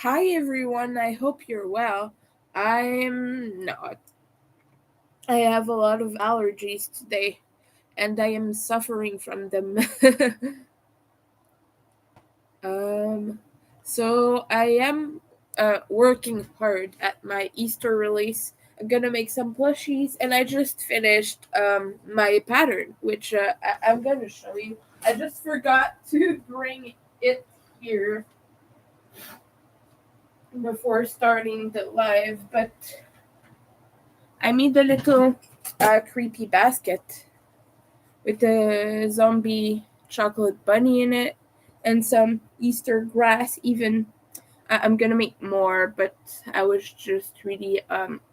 Hi everyone, I hope you're well. I'm not. I have a lot of allergies today and I am suffering from them. um so I am working hard at my Easter release. I'm gonna make some plushies and I just finished my pattern, which I'm gonna show you. I just forgot to bring it here before starting the live, but I made a little creepy basket with a zombie chocolate bunny in it and some Easter grass. Even I'm gonna make more, but I was just really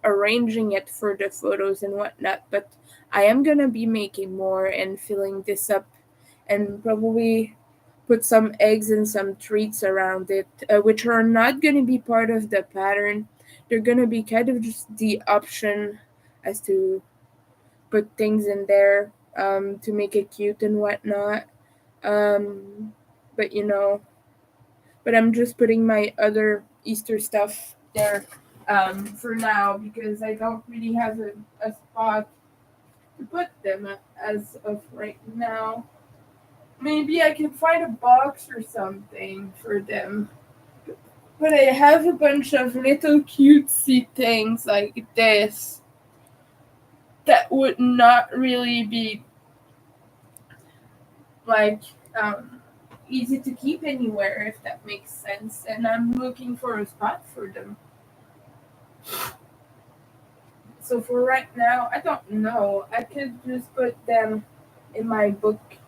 arranging it for the photos and whatnot. But I am gonna be making more and filling this up, and probably put some eggs and some treats around it, which are not gonna be part of the pattern. They're gonna be kind of just the option as to put things in there to make it cute and whatnot. Um, but but I'm just putting my other Easter stuff there for now because I don't really have a spot to put them as of right now. Maybe I can find a box or something for them. But I have a bunch of little cutesy things like this that would not really be like um, easy to keep anywhere, if that makes sense. And I'm looking for a spot for them. So for right now, I don't know. I could just put them in my bookshelf.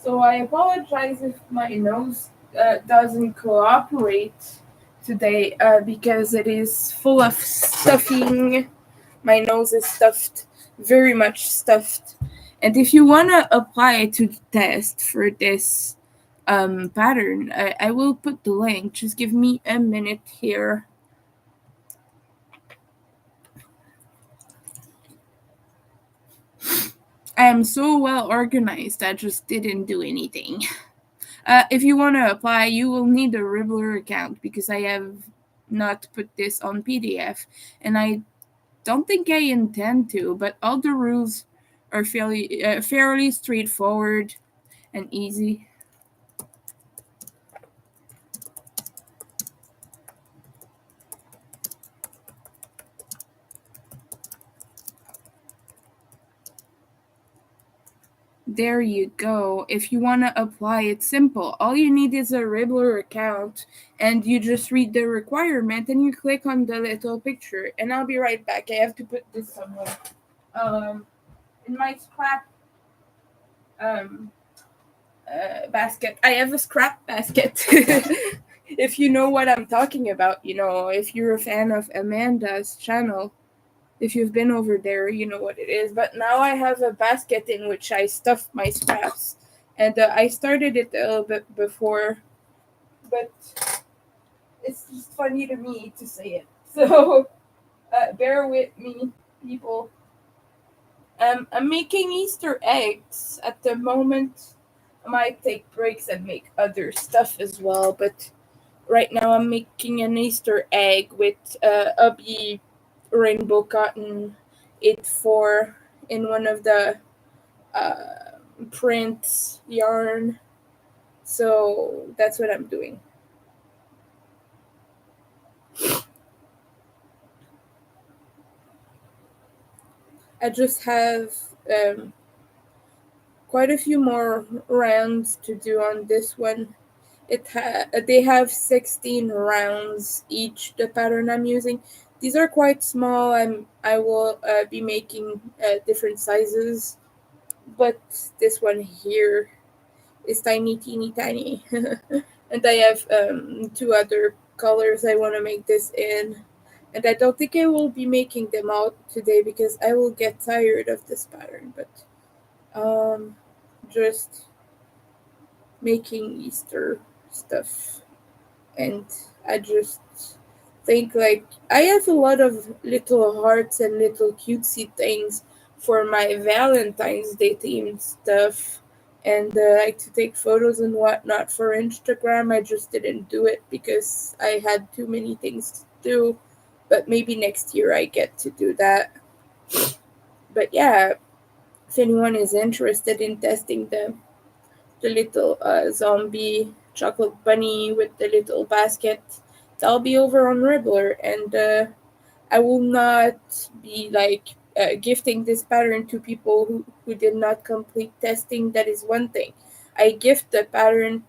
So I apologize if my nose doesn't cooperate today because it is full of stuffing. My nose is stuffed, very much stuffed. And if you want to apply to the test for this pattern, I will put the link. Just give me a minute here. I am so well organized, I just didn't do anything. If you want to apply, you will need a Ribbler account because I have not put this on PDF, and I don't think I intend to. But all the rules are fairly straightforward and easy. There you go. If you want to apply, it's simple. All you need is a Ribbler account, and you just read the requirement and you click on the little picture. And I'll be right back. I have to put this somewhere. Um, in my scrap um basket. I have a scrap basket. If you know what I'm talking about, if you're a fan of Amanda's channel, if you've been over there, you know what it is. But now I have a basket in which I stuff my scraps. And I started it a little bit before, but it's just funny to me to say it. So bear with me, people. I'm making Easter eggs at the moment. I might take breaks and make other stuff as well, but right now I'm making an Easter egg with Ubby Rainbow Cotton 84 in one of the prints yarn. So that's what I'm doing. I just have quite a few more rounds to do on this one. They have 16 rounds each. The pattern I'm using, these are quite small. I will be making different sizes, but this one here is tiny, teeny, tiny. And I have two other colors I want to make this in. And I don't think I will be making them out today because I will get tired of this pattern. But just making Easter stuff. And I just think like I have a lot of little hearts and little cutesy things for my Valentine's Day themed stuff. and like to take photos and whatnot for Instagram. I just didn't do it because I had too many things to do. But maybe next year I get to do that. But yeah, if anyone is interested in testing the little zombie chocolate bunny with the little basket, that'll be over on Ribbler, and I will not be like gifting this pattern to people who did not complete testing. That is one thing. I gift the pattern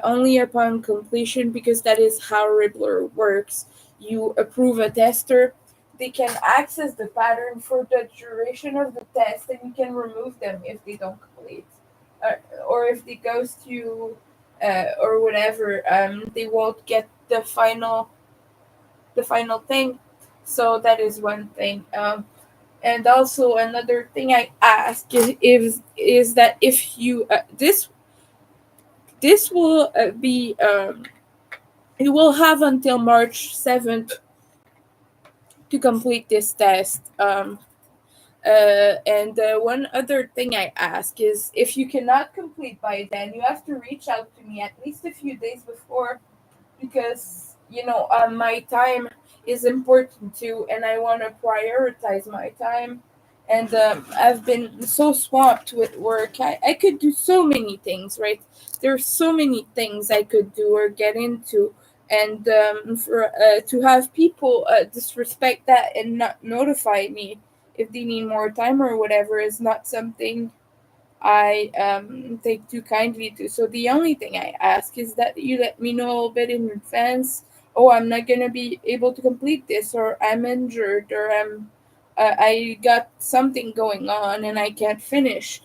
only upon completion because that is how Ribbler works. You approve a tester, they can access the pattern for the duration of the test, and you can remove them if they don't complete, or if they ghost you, or whatever. They won't get the final thing. So that is one thing. And also another thing I ask is that if you this will be you will have until March 7th to complete this test. And one other thing I ask is if you cannot complete by then, you have to reach out to me at least a few days before, because my time is important too, and I want to prioritize my time. And I've been so swamped with work. I could do so many things, right? There's so many things I could do or get into, and for to have people disrespect that and not notify me if they need more time or whatever is not something I take too kindly to. So the only thing I ask is that you let me know a little bit in advance. Oh, I'm not gonna be able to complete this, or I'm injured, or I got something going on and I can't finish.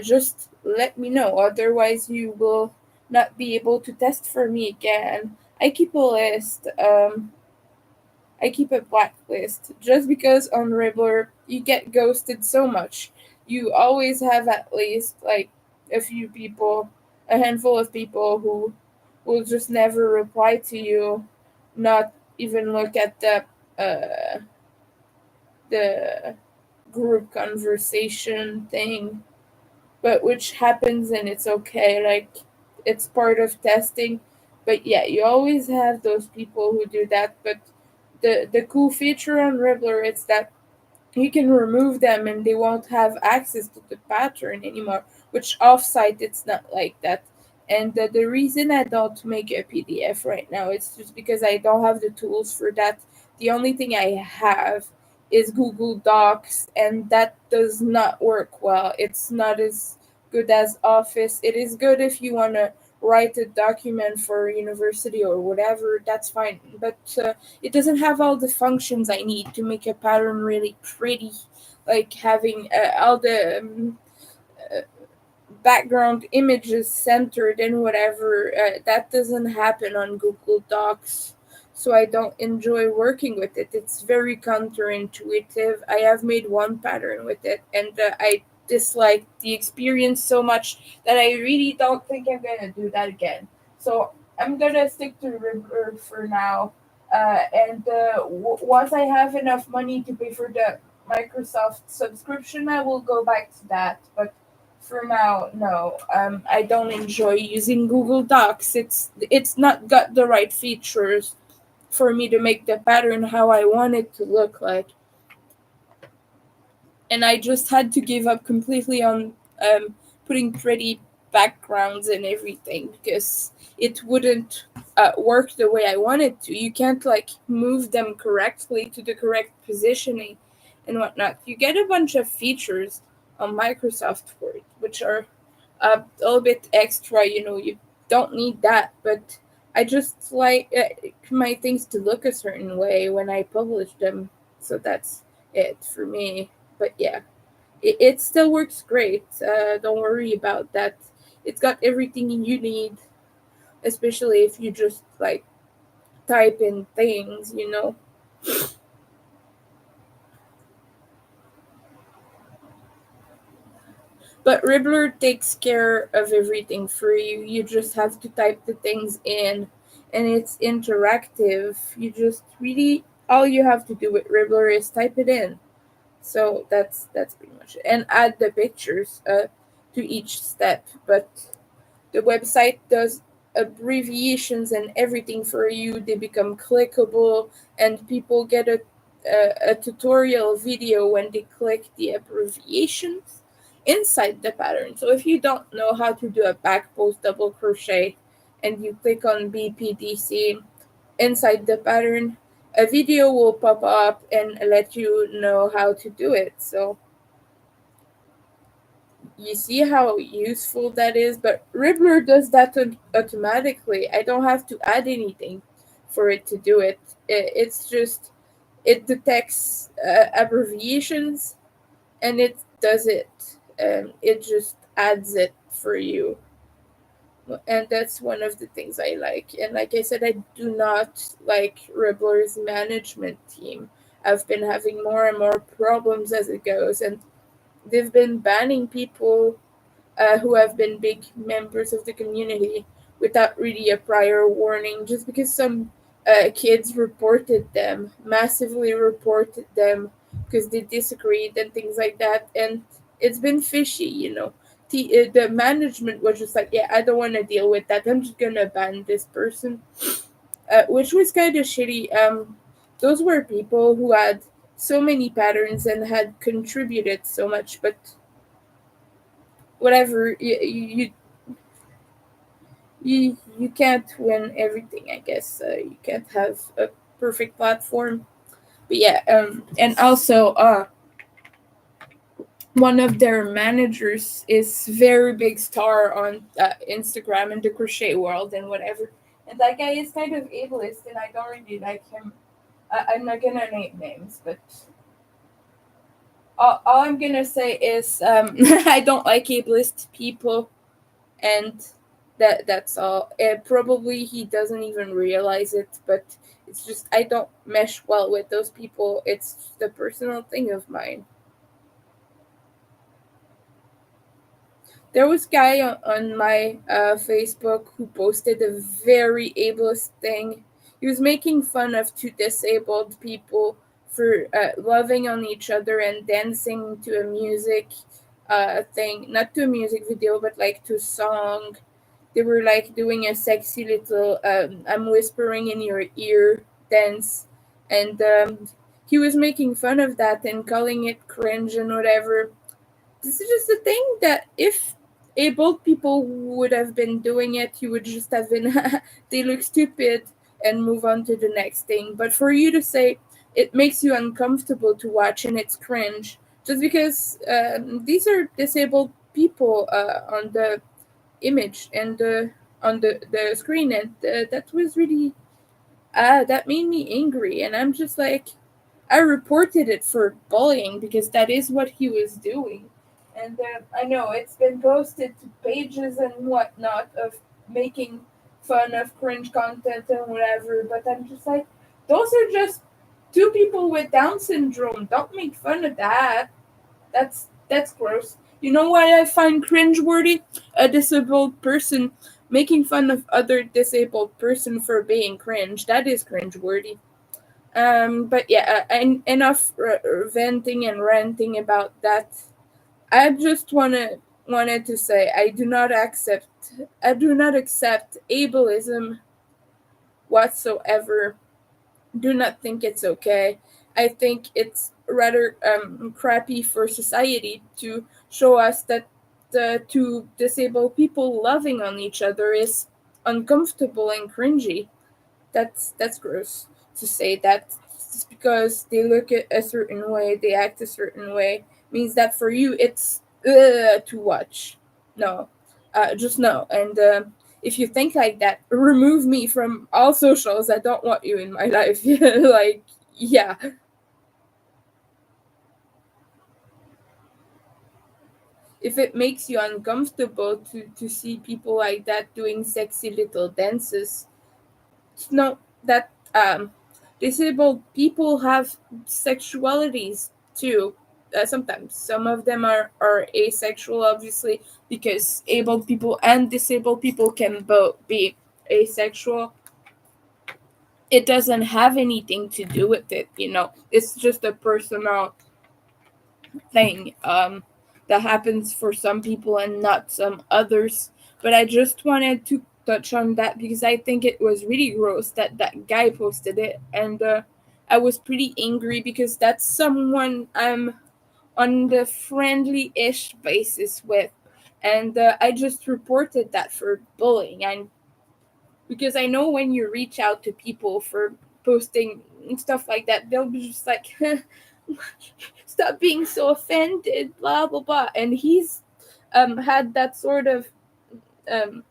Just let me know. Otherwise, you will not be able to test for me again. I keep a list. I keep a blacklist just because on Ribbler you get ghosted so much. You always have at least like a few people, a handful of people who will just never reply to you, not even look at the group conversation thing, but which happens and it's okay. Like it's part of testing. But yeah, you always have those people who do that. But the cool feature on Ribbler is that you can remove them and they won't have access to the pattern anymore, which offsite it's not like that. And the reason I don't make a PDF right now is just because I don't have the tools for that. The only thing I have is Google Docs, and that does not work well. It's not as good as Office. It is good if you want to write a document for university or whatever, that's fine. But it doesn't have all the functions I need to make a pattern really pretty, like having all the background images centered and whatever. That doesn't happen on Google Docs. So I don't enjoy working with it. It's very counterintuitive. I have made one pattern with it, and I dislike the experience so much that I really don't think I'm gonna do that again. So I'm gonna stick to River for now. And once I have enough money to pay for the Microsoft subscription, I will go back to that. But for now, no. I don't enjoy using Google Docs. It's not got the right features for me to make the pattern how I want it to look like. And I just had to give up completely on putting pretty backgrounds and everything because it wouldn't work the way I wanted to. You can't like move them correctly to the correct positioning and whatnot. You get a bunch of features on Microsoft Word, which are a little bit extra. You don't need that, but I just like my things to look a certain way when I publish them. So that's it for me. But yeah, it still works great. Don't worry about that. It's got everything you need, especially if you just like type in things. But Ribbler takes care of everything for you. You just have to type the things in, and it's interactive. You just really all you have to do with Ribbler is type it in. So that's pretty much it. And add the pictures. to each step, but the website does abbreviations and everything for you. They become clickable, and people get a tutorial video when they click the abbreviations inside the pattern. So if you don't know how to do a back post double crochet and you click on BPDC inside the pattern, a video will pop up and let you know how to do it. So you see how useful that is, but Riddler does that automatically. I don't have to add anything for it to do it. It's just it detects abbreviations and it does it. It just adds it for you, and that's one of the things I like. And like I said, I do not like Riddler's management team. I've been having more and more problems as it goes, and they've been banning people who have been big members of the community without really a prior warning, just because some kids reported them, massively reported them because they disagreed and things like that. And it's been fishy, you know. The management was just like, yeah, I don't want to deal with that. I'm just going to ban this person, which was kind of shitty. Those were people who had so many patterns and had contributed so much, but whatever, you can't win everything, I guess. You can't have a perfect platform, but yeah. And also one of their managers is very big star on Instagram and the crochet world and whatever, and that guy is kind of ableist and I don't really like him. I'm not gonna name names, but all I'm gonna say is I don't like ableist people, and that's all. Probably he doesn't even realize it, but it's just I don't mesh well with those people. It's just a personal thing of mine. There was a guy on my Facebook who posted a very ableist thing. He was making fun of two disabled people for loving on each other and dancing to a music thing, not to a music video, but like to a song. They were like doing a sexy little I'm whispering in your ear dance, and he was making fun of that and calling it cringe and whatever. This is just the thing that if able people would have been doing it, you would just have been they look stupid and move on to the next thing. But for you to say it makes you uncomfortable to watch and it's cringe just because these are disabled people on the image and on the screen, and that was really that made me angry, and I'm just like, I reported it for bullying because that is what he was doing. And I know it's been posted to pages and whatnot of making fun of cringe content and whatever, but I'm just like, those are just two people with Down syndrome. Don't make fun of that. That's gross. You know what I find cringeworthy? A disabled person making fun of other disabled person for being cringe. That is cringeworthy. But yeah, enough venting and ranting about that. I just wanted to say I do not accept ableism whatsoever. Do not think it's okay. I think it's rather crappy for society to show us that the two disabled people loving on each other is uncomfortable and cringy. That's gross to say that just because they look at a certain way, they act a certain way, means that for you it's to watch. No, just no. And if you think like that, remove me from all socials. I don't want you in my life. Like, yeah. If it makes you uncomfortable to see people like that doing sexy little dances, no, that disabled people have sexualities too. Sometimes some of them are asexual, obviously, because able people and disabled people can both be asexual. It doesn't have anything to do with it, you know. It's just a personal thing that happens for some people and not some others. But I just wanted to touch on that because I think it was really gross that that guy posted it, and I was pretty angry because that's someone I'm on the friendly-ish basis with, and I just reported that for bullying. And because I know when you reach out to people for posting and stuff like that, they'll be just like, "Stop being so offended," blah blah blah. And he's had that sort of um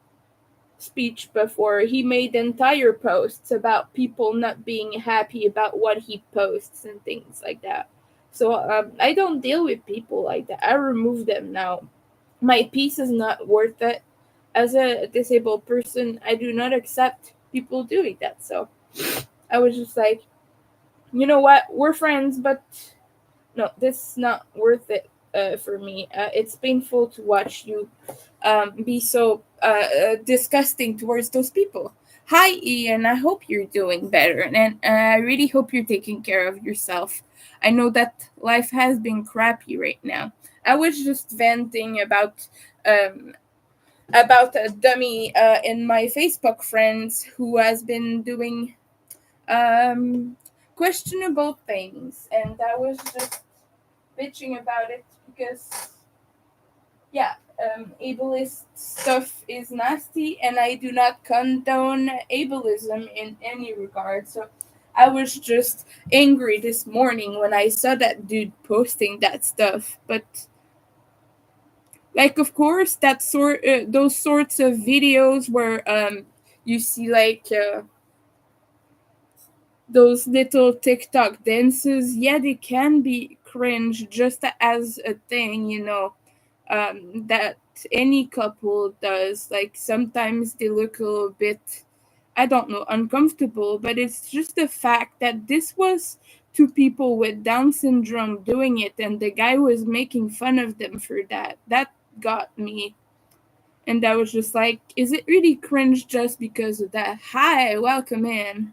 speech before. He made entire posts about people not being happy about what he posts and things like that. So I don't deal with people like that. I remove them now. My peace is not worth it. As a disabled person, I do not accept people doing that. So I was just like, you know what? We're friends, but no, this is not worth it for me. It's painful to watch you be so disgusting towards those people. Hi, Ian. I hope you're doing better, and I really hope you're taking care of yourself. I know that life has been crappy right now. I was just venting um, about a dummy in my Facebook friends who has been doing um, questionable things, and I was just bitching about it because yeah, ableist stuff is nasty, and I do not condone ableism in any regard. So I was just angry this morning when I saw that dude posting that stuff. But like, of course, those sorts of videos where you see like those little TikTok dances, yeah, they can be cringe just as a thing, that any couple does. Like sometimes they look a little bit, I don't know, uncomfortable, but it's just the fact that this was two people with Down syndrome doing it, and the guy was making fun of them for that. That got me. And I was just like, is it really cringe just because of that? Hi, welcome in.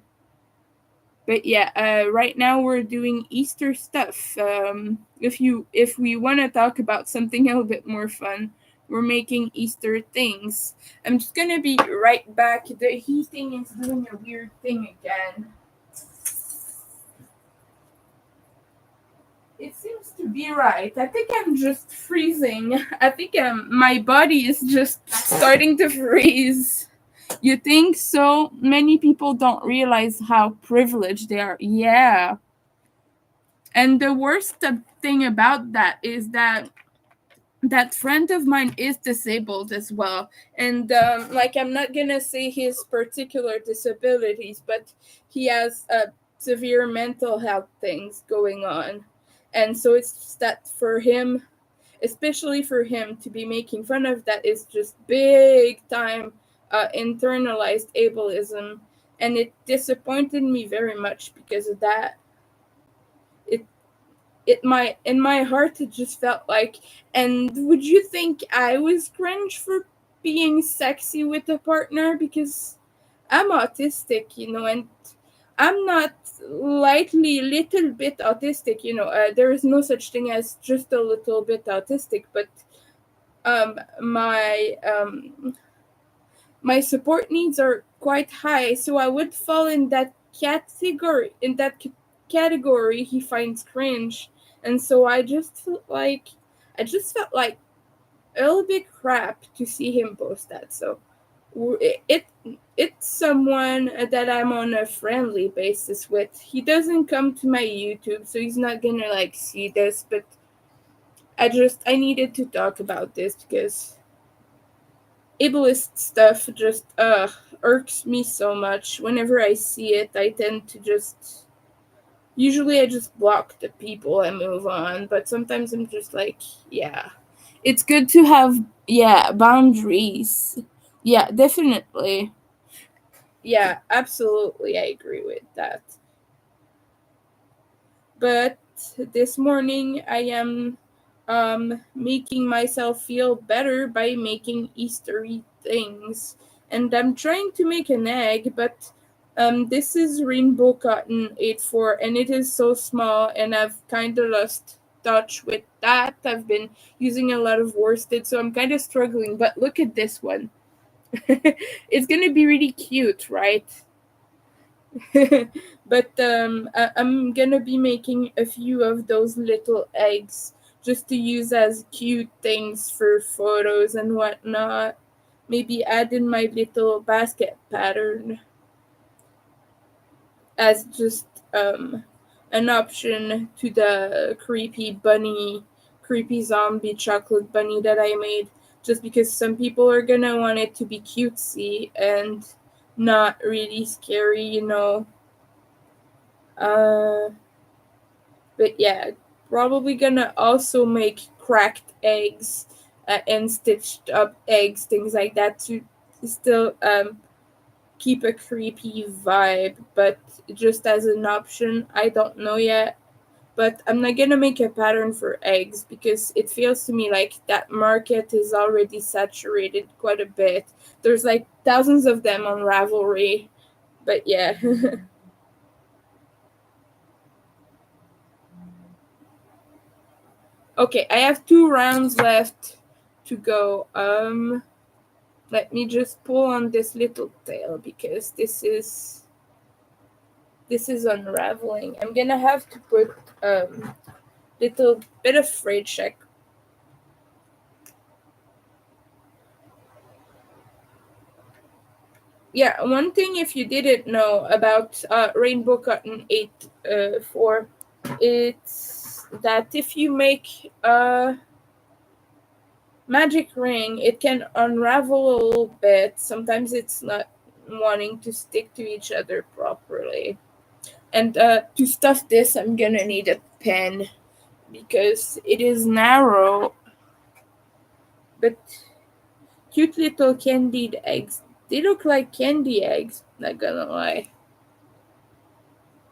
But yeah, right now we're doing Easter stuff. If we want to talk about something a little bit more fun, we're making Easter things. I'm just gonna be right back. The heating is doing a weird thing again. It seems to be right. I think I'm just freezing. I think my body is just starting to freeze. You think so? Many people don't realize how privileged they are. Yeah. And the worst thing about that is that that friend of mine is disabled as well. And like, I'm not gonna say his particular disabilities, but he has severe mental health things going on. And so it's just that for him, especially for him to be making fun of that, is just big time internalized ableism. And it disappointed me very much because of that. In my heart it just felt like, and would you think I was cringe for being sexy with a partner? Because I'm autistic, and I'm not lightly little bit autistic, there is no such thing as just a little bit autistic, but my support needs are quite high, so I would fall in that category he finds cringe. And so I just felt like a little bit crap to see him post that. So it it's someone that I'm on a friendly basis with. He doesn't come to my YouTube, so he's not gonna like see this, but I needed to talk about this because ableist stuff just irks me so much. Whenever I see it, I tend to just usually I just block the people and move on, but sometimes I'm just like, yeah. It's good to have, yeah, boundaries. Yeah, definitely. Yeah, absolutely, I agree with that. But this morning I am making myself feel better by making Eastery things. And I'm trying to make an egg, but this is Rainbow Cotton 84, and it is so small, and I've kind of lost touch with that. I've been using a lot of worsted, so I'm kind of struggling. But look at this one. It's gonna be really cute, right? But I'm gonna be making a few of those little eggs just to use as cute things for photos and whatnot. Maybe add in my little basket pattern as just an option to the creepy zombie chocolate bunny that I made, just because some people are gonna want it to be cutesy and not really scary, Uh, but yeah, probably gonna also make cracked eggs and stitched up eggs, things like that, to still keep a creepy vibe, but just as an option. I don't know yet. But I'm not gonna make a pattern for eggs because it feels to me like that market is already saturated quite a bit. There's like thousands of them on Ravelry. But yeah. Okay, I have 2 rounds left to go. Let me just pull on this little tail because this is unraveling. I'm gonna have to put little bit of freight check. Yeah, one thing if you didn't know about Rainbow Cotton 8.4, it's that if you make a magic ring, it can unravel a little bit. Sometimes it's not wanting to stick to each other properly. And to stuff this, I'm gonna need a pen because it is narrow, but cute little candied eggs. They look like candy eggs, not gonna lie.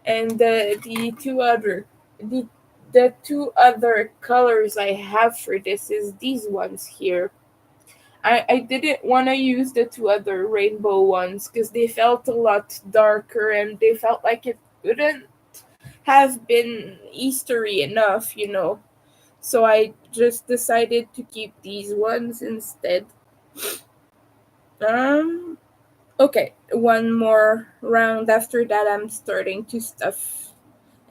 And the two other colors I have for this is these ones here. I didn't want to use the two other rainbow ones because they felt a lot darker and they felt like it couldn't have been Eastery enough. So I just decided to keep these ones instead. Um, okay, one more round after that I'm starting to stuff.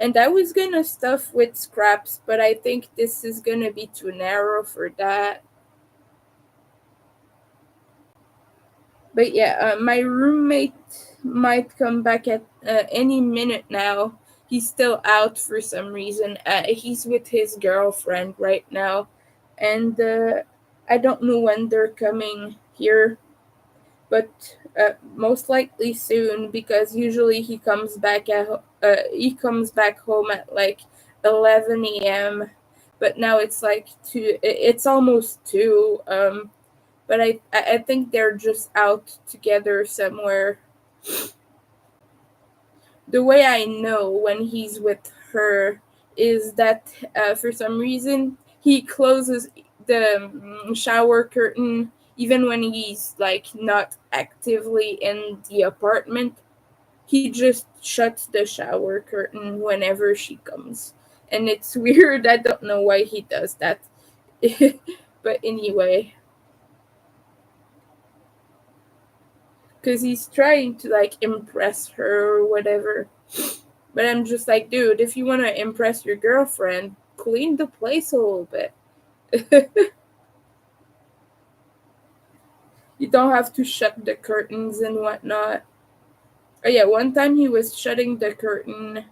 And I was gonna stuff with scraps, but I think this is gonna be too narrow for that. But yeah, my roommate might come back at any minute now. He's still out for some reason. He's with his girlfriend right now, and I don't know when they're coming here, but most likely soon because usually he comes back home at like 11 a.m. But now it's like two. It's almost 2. But I think they're just out together somewhere. The way I know when he's with her is that for some reason he closes the shower curtain even when he's like not actively in the apartment. He just shuts the shower curtain whenever she comes. And it's weird. I don't know why he does that. But anyway, because he's trying to like impress her or whatever. But I'm just like, dude, if you want to impress your girlfriend, clean the place a little bit. You don't have to shut the curtains and whatnot. Oh yeah, one time he was shutting the curtain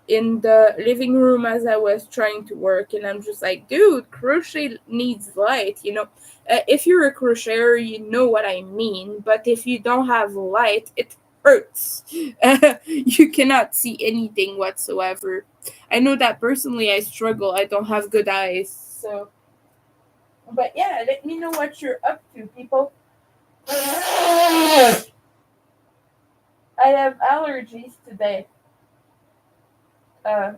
in the living room as I was trying to work, and I'm just like, dude, crochet needs light. If you're a crocheter, you know what I mean, but if you don't have light, it hurts. You cannot see anything whatsoever. I know that personally I struggle. I don't have good eyes, so. But yeah, let me know what you're up to, people. I have allergies today. Uh,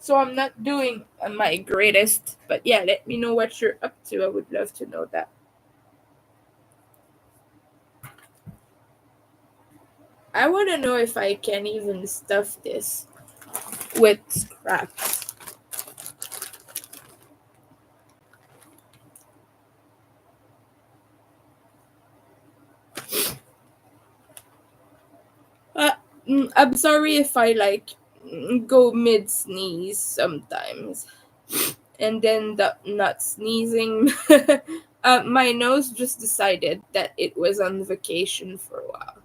So I'm not doing my greatest, but yeah, let me know what you're up to. I would love to know that. I want to know if I can even stuff this. with scraps. Uh, I'm sorry if I go mid sneeze sometimes, and then not sneezing. My nose just decided that it was on vacation for a while.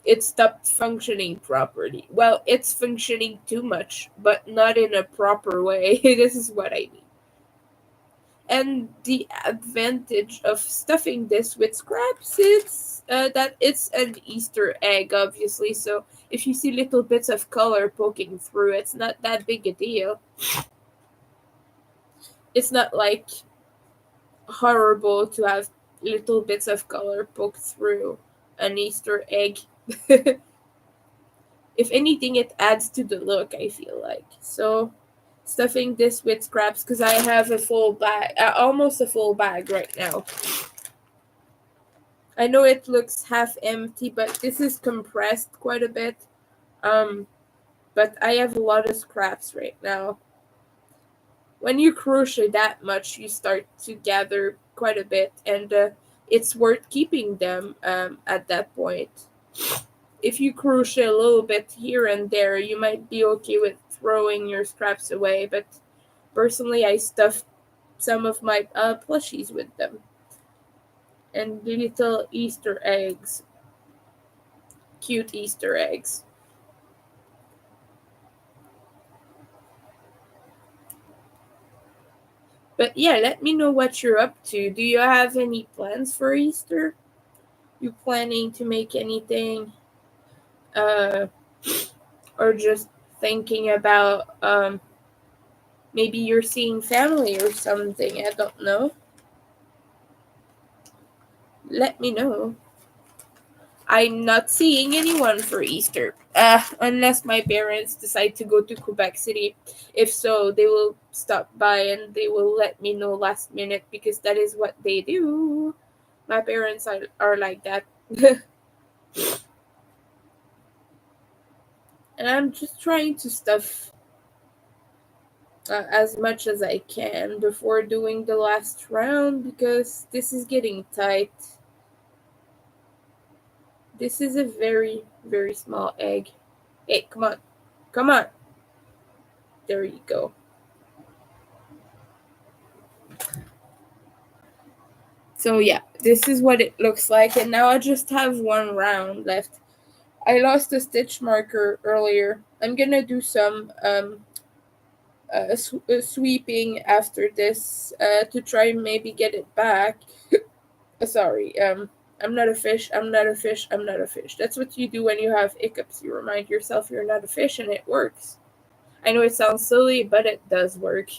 It stopped functioning properly. Well, it's functioning too much, but not in a proper way. This is what I mean. And the advantage of stuffing this with scraps is that it's an Easter egg, obviously. So if you see little bits of color poking through, it's not that big a deal. It's not like horrible to have little bits of color poked through an Easter egg. If anything, it adds to the look, I feel like. So stuffing this with scraps, because I have a full bag, almost a full bag right now. I know it looks half empty, but this is compressed quite a bit. But I have a lot of scraps right now. When you crochet that much, you start to gather quite a bit, and it's worth keeping them at that point. If you crochet a little bit here and there, you might be okay with throwing your scraps away, but personally, I stuffed some of my plushies with them. And little Easter eggs. Cute Easter eggs. But yeah, let me know what you're up to. Do you have any plans for Easter? You planning to make anything? Uh, or just thinking about maybe you're seeing family or something. I don't know. Let me know. I'm not seeing anyone for Easter. Unless my parents decide to go to Quebec City. If so, they will stop by and they will let me know last minute because that is what they do. My parents are like that. And I'm just trying to stuff as much as I can before doing the last round because this is getting tight. This is a very, very small egg. Hey, come on. Come on. There you go. So yeah, this is what it looks like. And now I just have one round left. I lost a stitch marker earlier. I'm gonna do some sweeping after this to try and maybe get it back. Sorry, I'm not a fish, I'm not a fish, I'm not a fish. That's what you do when you have hiccups. You remind yourself you're not a fish and it works. I know it sounds silly, but it does work.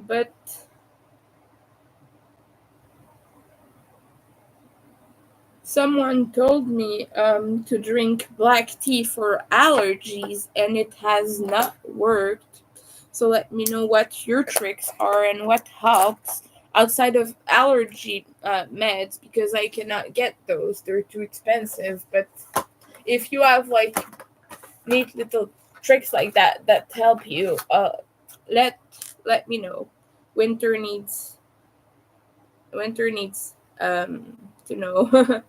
But someone told me to drink black tea for allergies, and it has not worked. So let me know what your tricks are and what helps outside of allergy meds because I cannot get those; they're too expensive. But if you have like neat little tricks like that that help you, let let me know. Winter needs winter needs to know.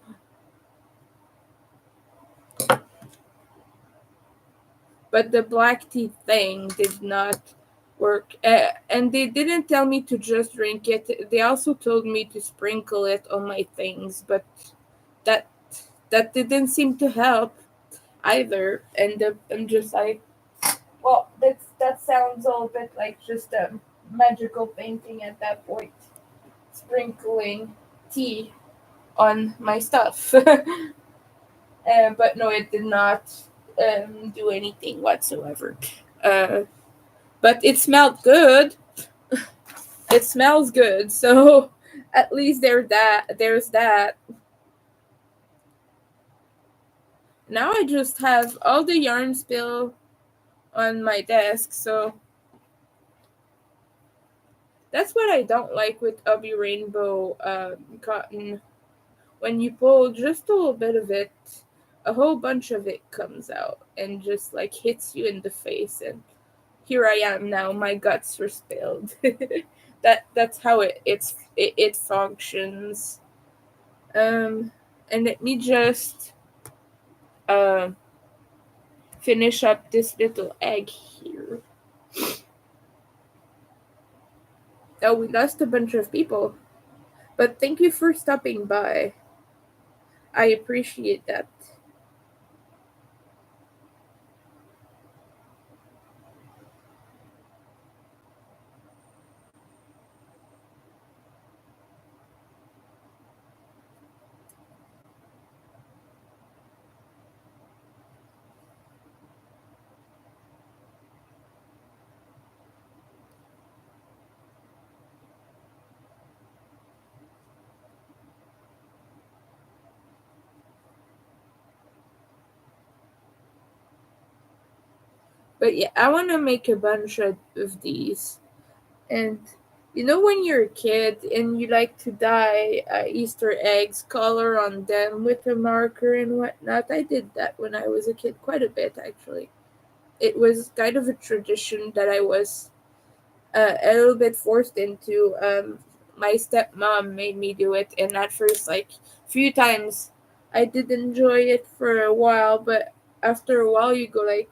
But the black tea thing did not work. And they didn't tell me to just drink it. They also told me to sprinkle it on my things, but that that didn't seem to help either. And I'm just like, well, that sounds a little bit like just a magical painting at that point, sprinkling tea on my stuff. But no, it did not do anything whatsoever. Uh, but it smelled good. It smells good, so at least there's that. Now I just have all the yarn spill on my desk, so that's what I don't like with Ubby Rainbow cotton. When you pull just a little bit of it, a whole bunch of it comes out and just like hits you in the face, and here I am now. My guts were spilled. That's how it functions. Um, and let me just uh, finish up this little egg here. Oh, we lost a bunch of people, but thank you for stopping by. I appreciate that. But yeah, I want to make a bunch of these. And you know, when you're a kid and you like to dye Easter eggs, color on them with a marker and whatnot, I did that when I was a kid quite a bit, actually. It was kind of a tradition that I was a little bit forced into. My stepmom made me do it, and at first, like, few times, I did enjoy it for a while, but after a while, you go like,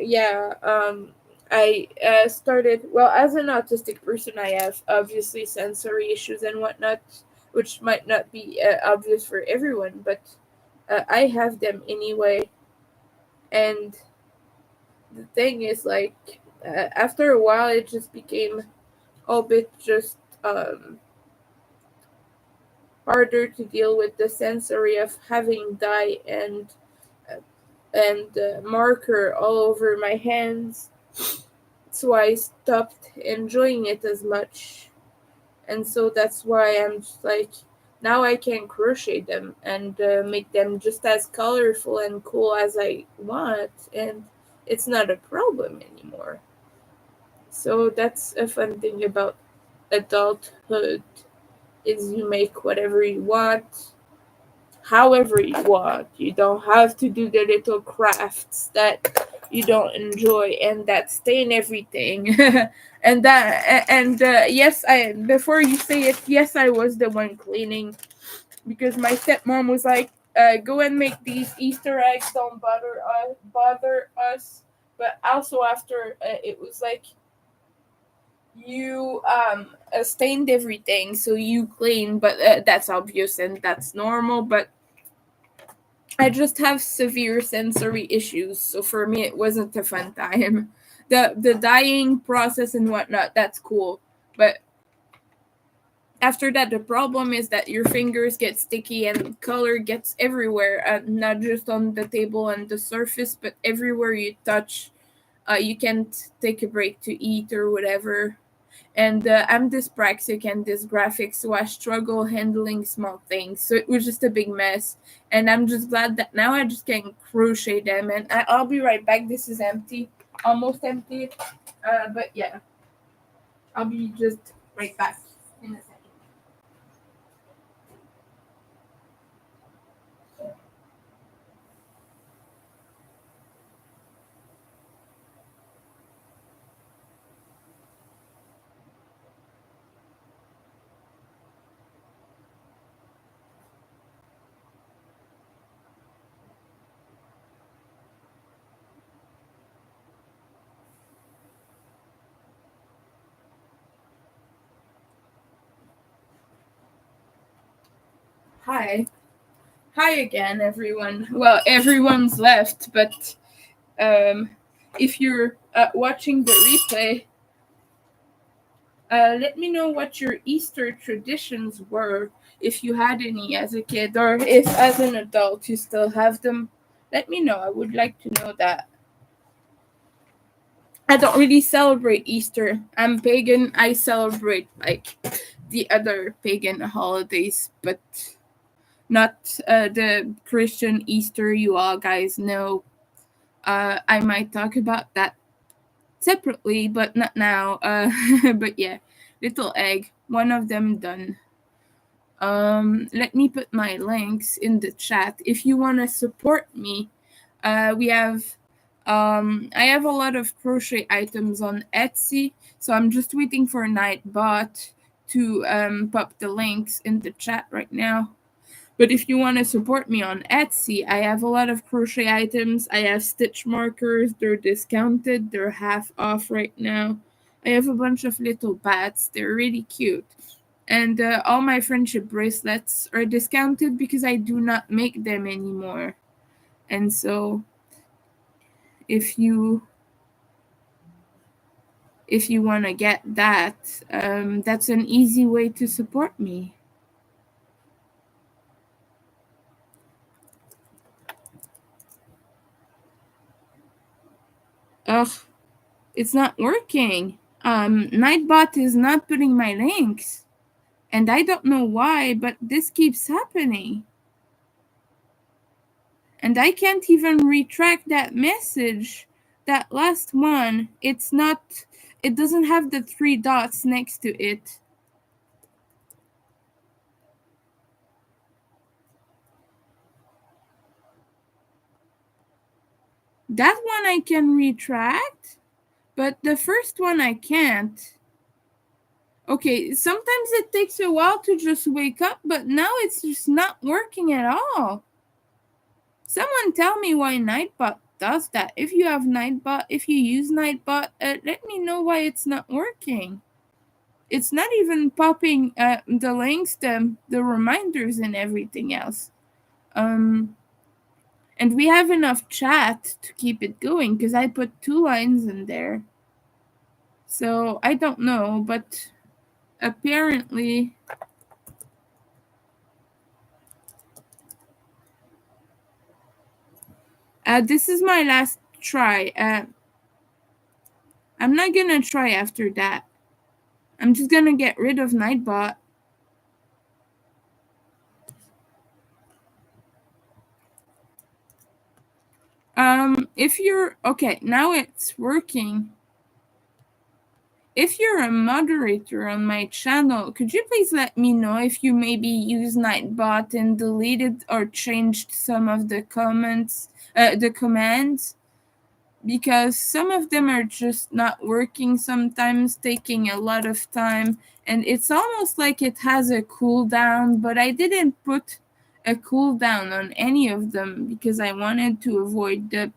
yeah. I started, well, as an autistic person. I have obviously sensory issues and whatnot, which might not be obvious for everyone, but I have them anyway. And the thing is, like, after a while, it just became a bit just harder to deal with the sensory of having dye uh, and marker all over my hands. So I stopped enjoying it as much. And so that's why I'm just like, now I can crochet them and make them just as colorful and cool as I want, and it's not a problem anymore. So that's a fun thing about adulthood, is you make whatever you want, however you want. You don't have to do the little crafts that you don't enjoy and that stain everything. And yes, I before you say it, yes, I was the one cleaning, because my stepmom was like, go and make these Easter eggs, don't bother us. But also after it was like, you stained everything, so you clean, but that's obvious and that's normal. But I just have severe sensory issues, so for me it wasn't a fun time. The dyeing process and whatnot, that's cool, but after that, the problem is that your fingers get sticky and color gets everywhere, not just on the table and the surface, but everywhere you touch. You can't take a break to eat or whatever. And I'm dyspraxic and dysgraphic, so I struggle handling small things. So it was just a big mess. And I'm just glad that now I just can crochet them. And I'll be right back. This is empty, almost empty. But yeah, I'll be just right back in a second. Hi. Hi again, everyone. Well, everyone's left, but um, if you're watching the replay, let me know what your Easter traditions were. if you had any as a kid, or if as an adult you still have them. Let me know. I would like to know that. I don't really celebrate Easter. I'm pagan. I celebrate like the other pagan holidays, but not the Christian Easter you all guys know. I might talk about that separately, but not now. But yeah, little egg, one of them done. Let me put my links in the chat if you want to support me. We have I have a lot of crochet items on Etsy, so I'm just waiting for Nightbot to pop the links in the chat right now. But if you want to support me on Etsy, I have a lot of crochet items. I have stitch markers. They're discounted. They're half off right now. I have a bunch of little bats. They're really cute. And all my friendship bracelets are discounted because I do not make them anymore. And so if you want to get that, that's an easy way to support me. Ugh, it's not working. Nightbot is not putting my links. And I don't know why, but this keeps happening. And I can't even retract that message. That last one, it doesn't have the 3 dots next to it. That one I can retract, but the first one I can't. Okay, sometimes it takes a while to just wake up, but now it's just not working at all. Someone tell me why Nightbot does that. If you have Nightbot, if you use Nightbot, let me know why it's not working. It's not even popping the links, the reminders, and everything else. And we have enough chat to keep it going because I put 2 lines in there. So I don't know, but apparently this is my last try. I'm not gonna try after that. I'm just gonna get rid of Nightbot. If you're okay, now it's working. If you're a moderator on my channel, could you please let me know if you maybe use Nightbot and deleted or changed some of the comments, the commands? Because some of them are just not working sometimes, taking a lot of time, and it's almost like it has a cooldown, but I didn't put a cooldown on any of them because I wanted to avoid the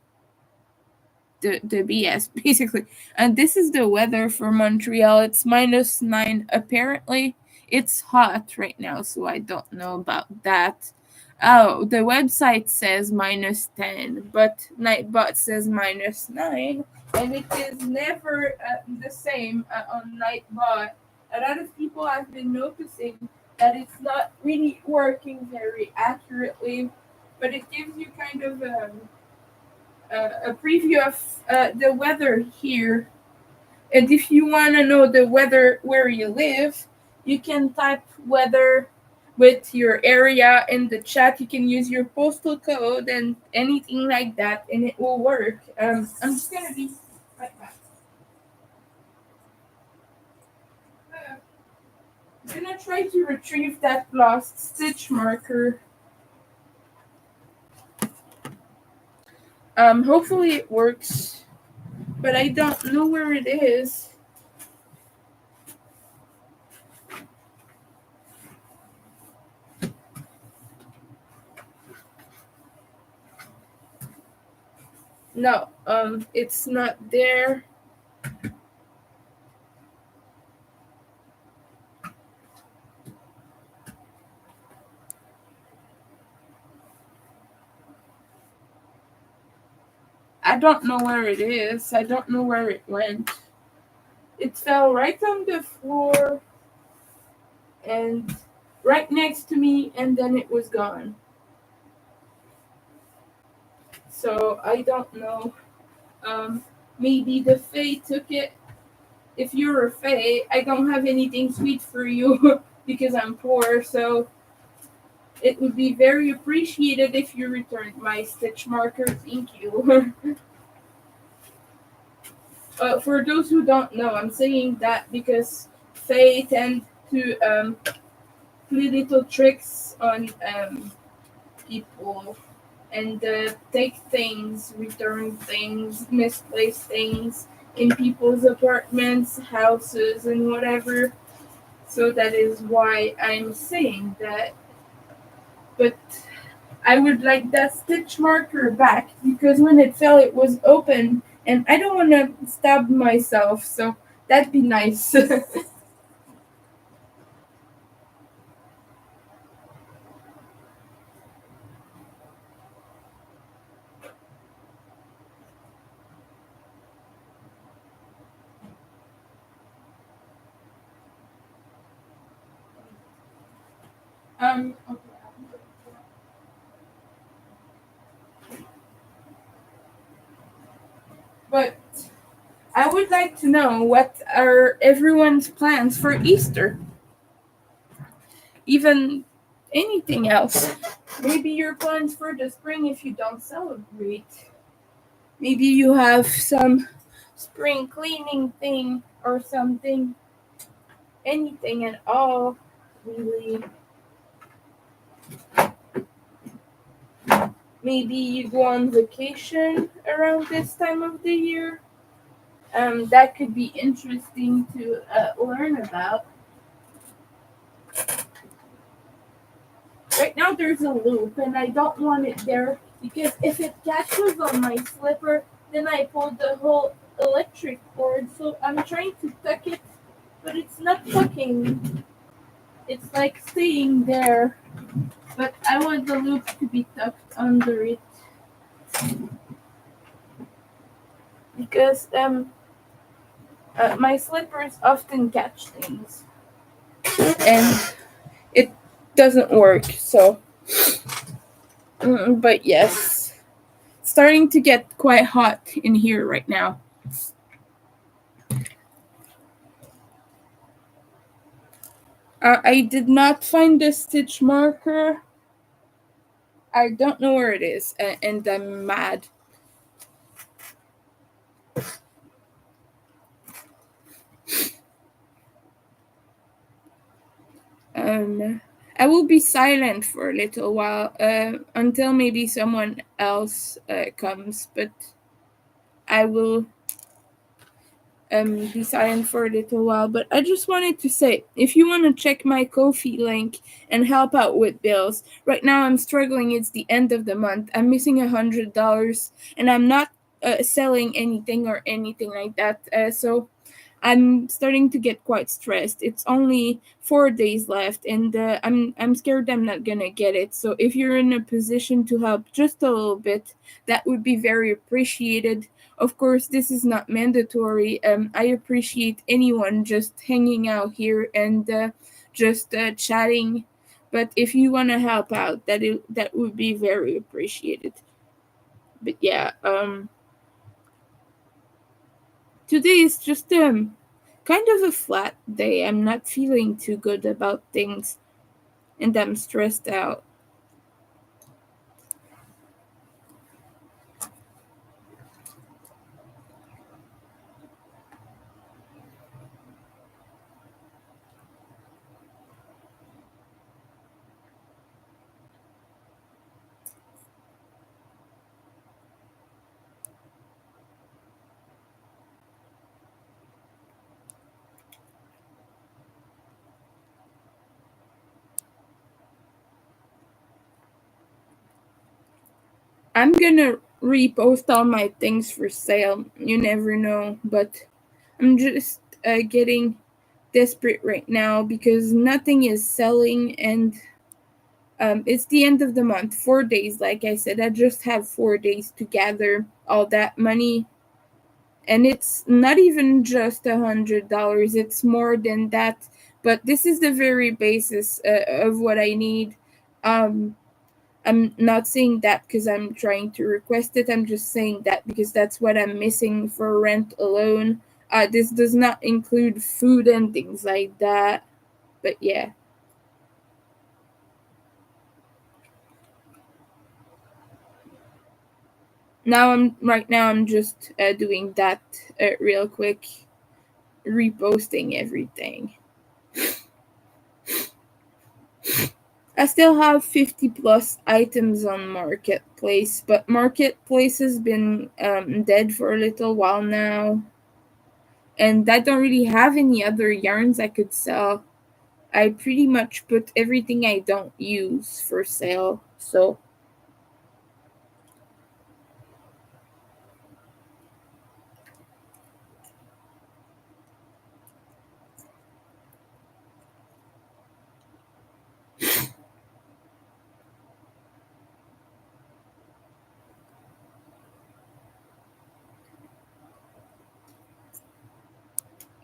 BS, basically. And this is the weather for Montreal. It's -9 apparently. It's hot right now, so I don't know about that. Oh, the website says -10, but Nightbot says -9, and it is never the same on Nightbot. A lot of people have been noticing that it's not really working very accurately, but it gives you kind of a preview of the weather here. And if you want to know the weather where you live, you can type weather with your area in the chat. You can use your postal code and anything like that, and it will work. I'm just going to be right back. I'm going to try to retrieve that lost stitch marker. Hopefully it works, but I don't know where it is. No, it's not there. I don't know where it is. I don't know where it went. It fell right on the floor, and right next to me, and then it was gone. So I don't know. Um, Maybe the Fae took it. If you're a Fae, I don't have anything sweet for you because I'm poor. So it would be very appreciated if you returned my stitch marker. Thank you. For those who don't know, I'm saying that because Fae tend to play little tricks on people and take things, return things, misplace things in people's apartments, houses, and whatever. So that is why I'm saying that. But I would like that stitch marker back because when it fell, it was open, and I don't want to stab myself. So that'd be nice. Okay. But I would like to know what are everyone's plans for Easter? Even anything else. Maybe your plans for the spring if you don't celebrate. Maybe you have some spring cleaning thing or something. Anything at all, really. Maybe you go on vacation around this time of the year. That could be interesting to learn about. Right now there's a loop and I don't want it there because if it catches on my slipper, then I pulled the whole electric cord. So I'm trying to tuck it, but it's not tucking. It's like staying there. But I want the loop to be tucked under it because my slippers often catch things and it doesn't work. So, but yes, it's starting to get quite hot in here right now. I did not find the stitch marker. I don't know where it is, and I'm mad. I will be silent for a little while until maybe someone else comes, but I will be silent for a little while. But I just wanted to say, if you want to check my Ko-fi link and help out with bills, right now I'm struggling. It's the end of the month. I'm missing $100, and I'm not selling anything or anything like that. So I'm starting to get quite stressed. It's only 4 days left, and I'm scared I'm not gonna get it. So if you're in a position to help just a little bit, that would be very appreciated. Of course, this is not mandatory. I appreciate anyone just hanging out here and just chatting. But if you want to help out, that would be very appreciated. But yeah, today is just kind of a flat day. I'm not feeling too good about things and I'm stressed out. I'm gonna repost all my things for sale. You never know, but I'm just getting desperate right now because nothing is selling and it's the end of the month. 4 days, like I said. I just have 4 days to gather all that money, and it's not even just $100. It's more than that but this is the very basis of what I need. Um, I'm not saying that because I'm trying to request it. I'm just saying that because that's what I'm missing for rent alone. This does not include food and things like that. But yeah. Now I'm just doing that real quick, reposting everything. I still have 50 plus items on Marketplace, but Marketplace has been dead for a little while now, and I don't really have any other yarns I could sell. I pretty much put everything I don't use for sale, so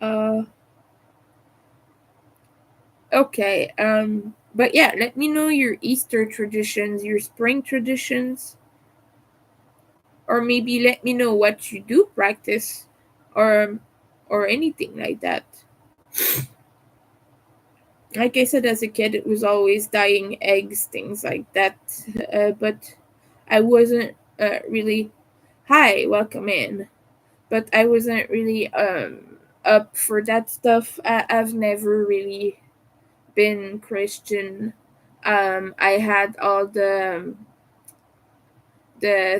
uh okay. But yeah, let me know your Easter traditions, your spring traditions, or maybe let me know what you do practice, or anything like that. Like I said, as a kid, it was always dyeing eggs, things like that. But I wasn't really. Hi, welcome in. But I wasn't really up for that stuff. I've never really been Christian. I had all the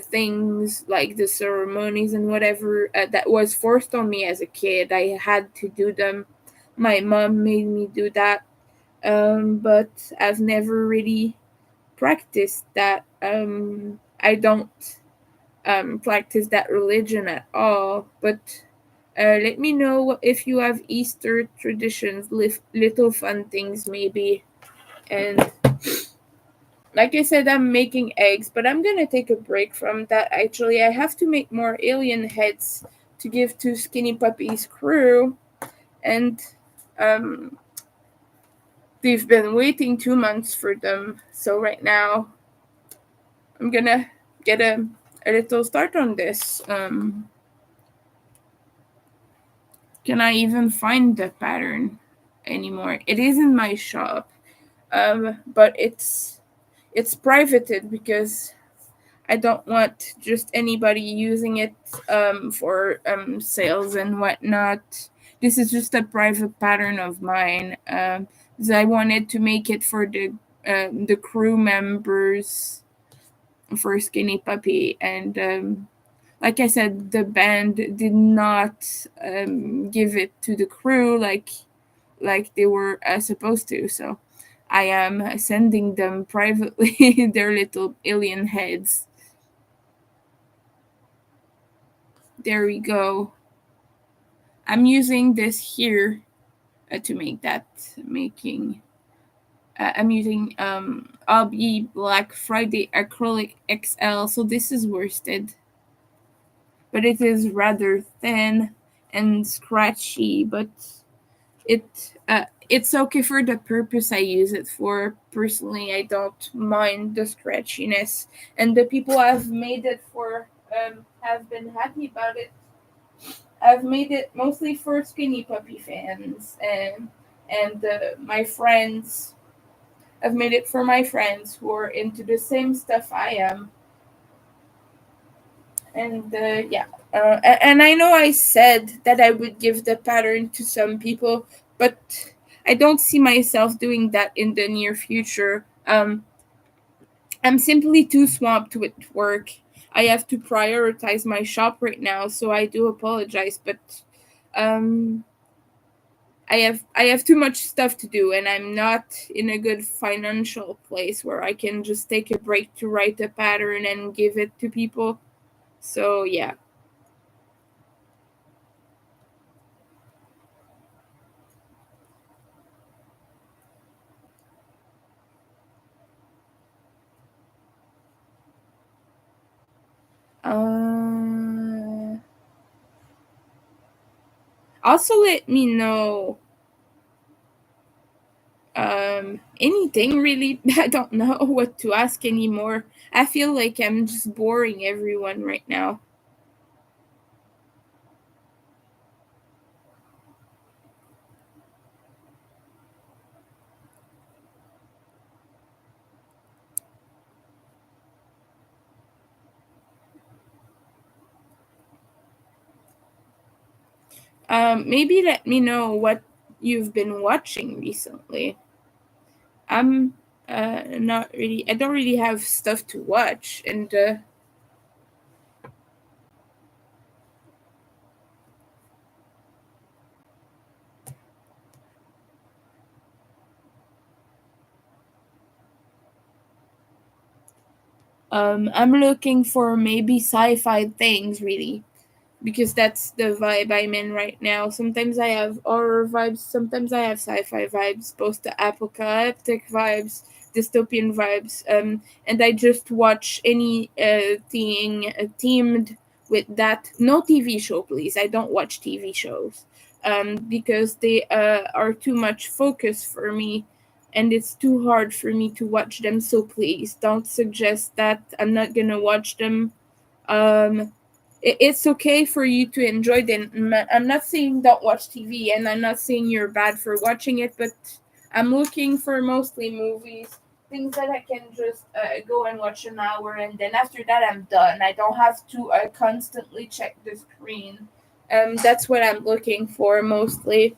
things like the ceremonies and whatever that was forced on me as a kid. I had to do them. My mom made me do that, but I've never really practiced that. I don't practice that religion at all. But let me know if you have Easter traditions, little fun things maybe. And like I said, I'm making eggs, but I'm gonna take a break from that. Actually, I have to make more alien heads to give to Skinny Puppy's crew, and um, they've been waiting 2 months for them. So right now, I'm gonna get a little start on this. Can I even find the pattern anymore? It is in my shop, but it's privated because I don't want just anybody using it for sales and whatnot. This is just a private pattern of mine. 'Cause I wanted to make it for the crew members for Skinny Puppy, and like I said, the band did not give it to the crew like they were supposed to. So I am sending them privately their little alien heads. There we go. I'm using this here to make that making. I'm using Albi Black Friday acrylic XL, so this is worsted, but it is rather thin and scratchy. But it's okay for the purpose I use it for. Personally, I don't mind the scratchiness, and the people I've made it for have been happy about it. I've made it mostly for Skinny Puppy fans and my friends. I've made it for my friends who are into the same stuff I am. And yeah, and I know I said that I would give the pattern to some people, but I don't see myself doing that in the near future. I'm simply too swamped with work. I have to prioritize my shop right now, so I do apologize, but um, I have too much stuff to do, and I'm not in a good financial place where I can just take a break to write a pattern and give it to people. So yeah. Uh, Also, let me know Anything really. I don't know what to ask anymore. I feel like I'm just boring everyone right now. Maybe let me know what you've been watching recently. I'm not really. I don't really have stuff to watch, and I'm looking for maybe sci-fi things really, because that's the vibe I'm in right now. Sometimes I have horror vibes, sometimes I have sci-fi vibes, post-apocalyptic vibes, dystopian vibes. And I just watch any thing themed with that. No TV show, please. I don't watch TV shows, because they are too much focus for me. And it's too hard for me to watch them, so please don't suggest that. I'm not gonna watch them. um it's okay for you to enjoy them. I'm not saying don't watch TV, and I'm not saying you're bad for watching it, but I'm looking for mostly movies, things that I can just go and watch an hour, and then after that I'm done. I don't have to constantly check the screen. That's what I'm looking for mostly.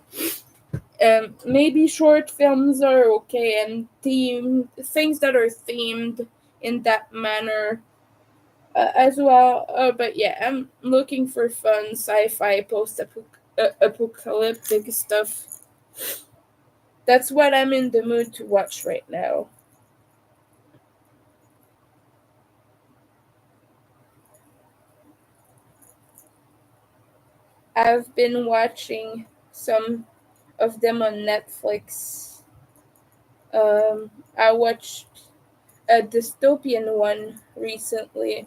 Maybe short films are okay, and theme things that are themed in that manner as well. But yeah, I'm looking for fun sci-fi post-apocalyptic stuff. That's what I'm in the mood to watch right now. I've been watching some of them on Netflix. I watched a dystopian one recently,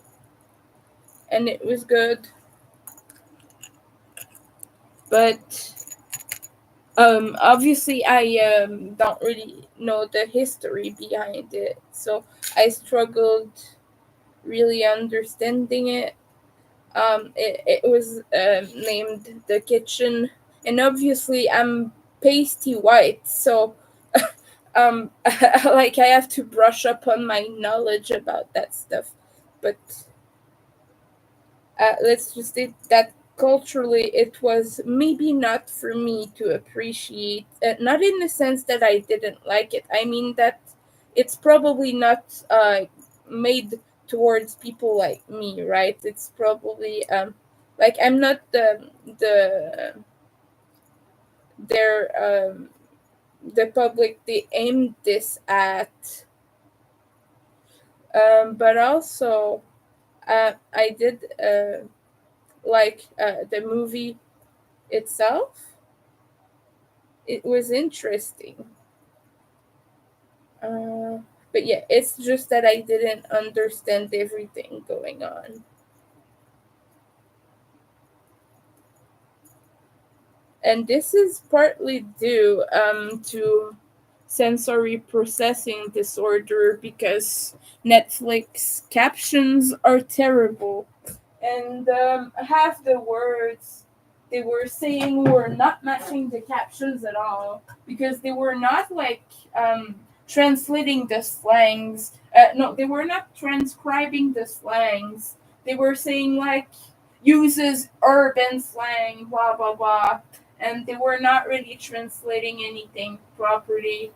and it was good. But obviously, I don't really know the history behind it, so I struggled really understanding it. It was named The Kitchen, and obviously I'm pasty white, so like I have to brush up on my knowledge about that stuff. But let's just say that culturally it was maybe not for me to appreciate. Not in the sense that I didn't like it. I mean that it's probably not made towards people like me, right? It's probably like I'm not their the public they aimed this at. But also I did like the movie itself. It was interesting. Uh, but yeah, it's just that I didn't understand everything going on. And this is partly due to sensory processing disorder, because Netflix captions are terrible. And half the words they were saying were not matching the captions at all, because they were not like translating the slangs. No, they were not transcribing the slangs. They were saying like uses urban slang, blah blah blah, and they were not really translating anything properly.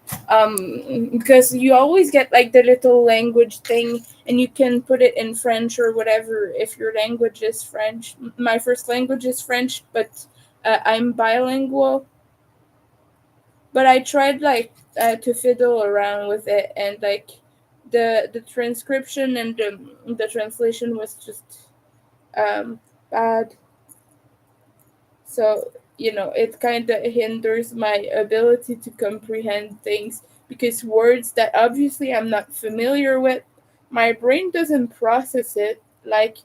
Because you always get like the little language thing, and you can put it in French or whatever if your language is French. My first language is French, but I'm bilingual. But I tried like to fiddle around with it, and like the transcription and the translation was just bad. So, it kind of hinders my ability to comprehend things, because words that obviously I'm not familiar with, my brain doesn't process it like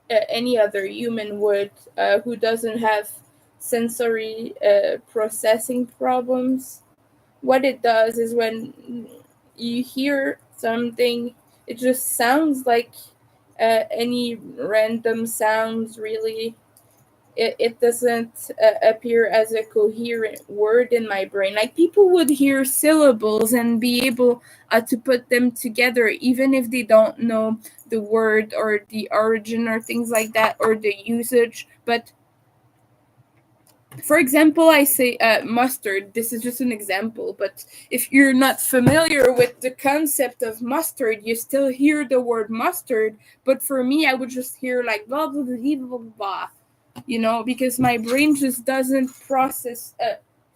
any other human would, who doesn't have sensory processing problems. what it does is when you hear something, it just sounds like any random sounds, really. It doesn't appear as a coherent word in my brain. Like, people would hear syllables and be able to put them together, even if they don't know the word or the origin or things like that, or the usage. But for example, I say mustard. This is just an example, but if you're not familiar with the concept of mustard, you still hear the word mustard. But for me, I would just hear like blah blah blah blah blah, blah, because my brain just doesn't process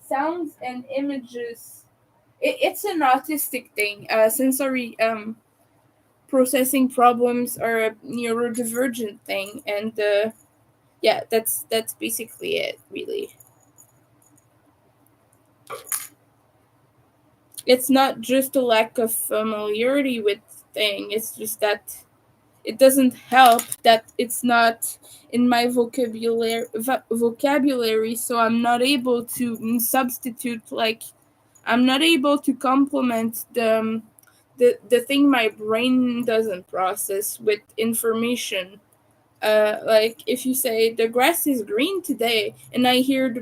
sounds and images. It's an autistic thing. Sensory processing problems are a neurodivergent thing, and yeah, that's basically it, really. It's not just a lack of familiarity with thing. It's just that it doesn't help that it's not in my vocabulary, so I'm not able to substitute, like, I'm not able to complement the thing my brain doesn't process with information. Like, if you say the grass is green today, and I hear the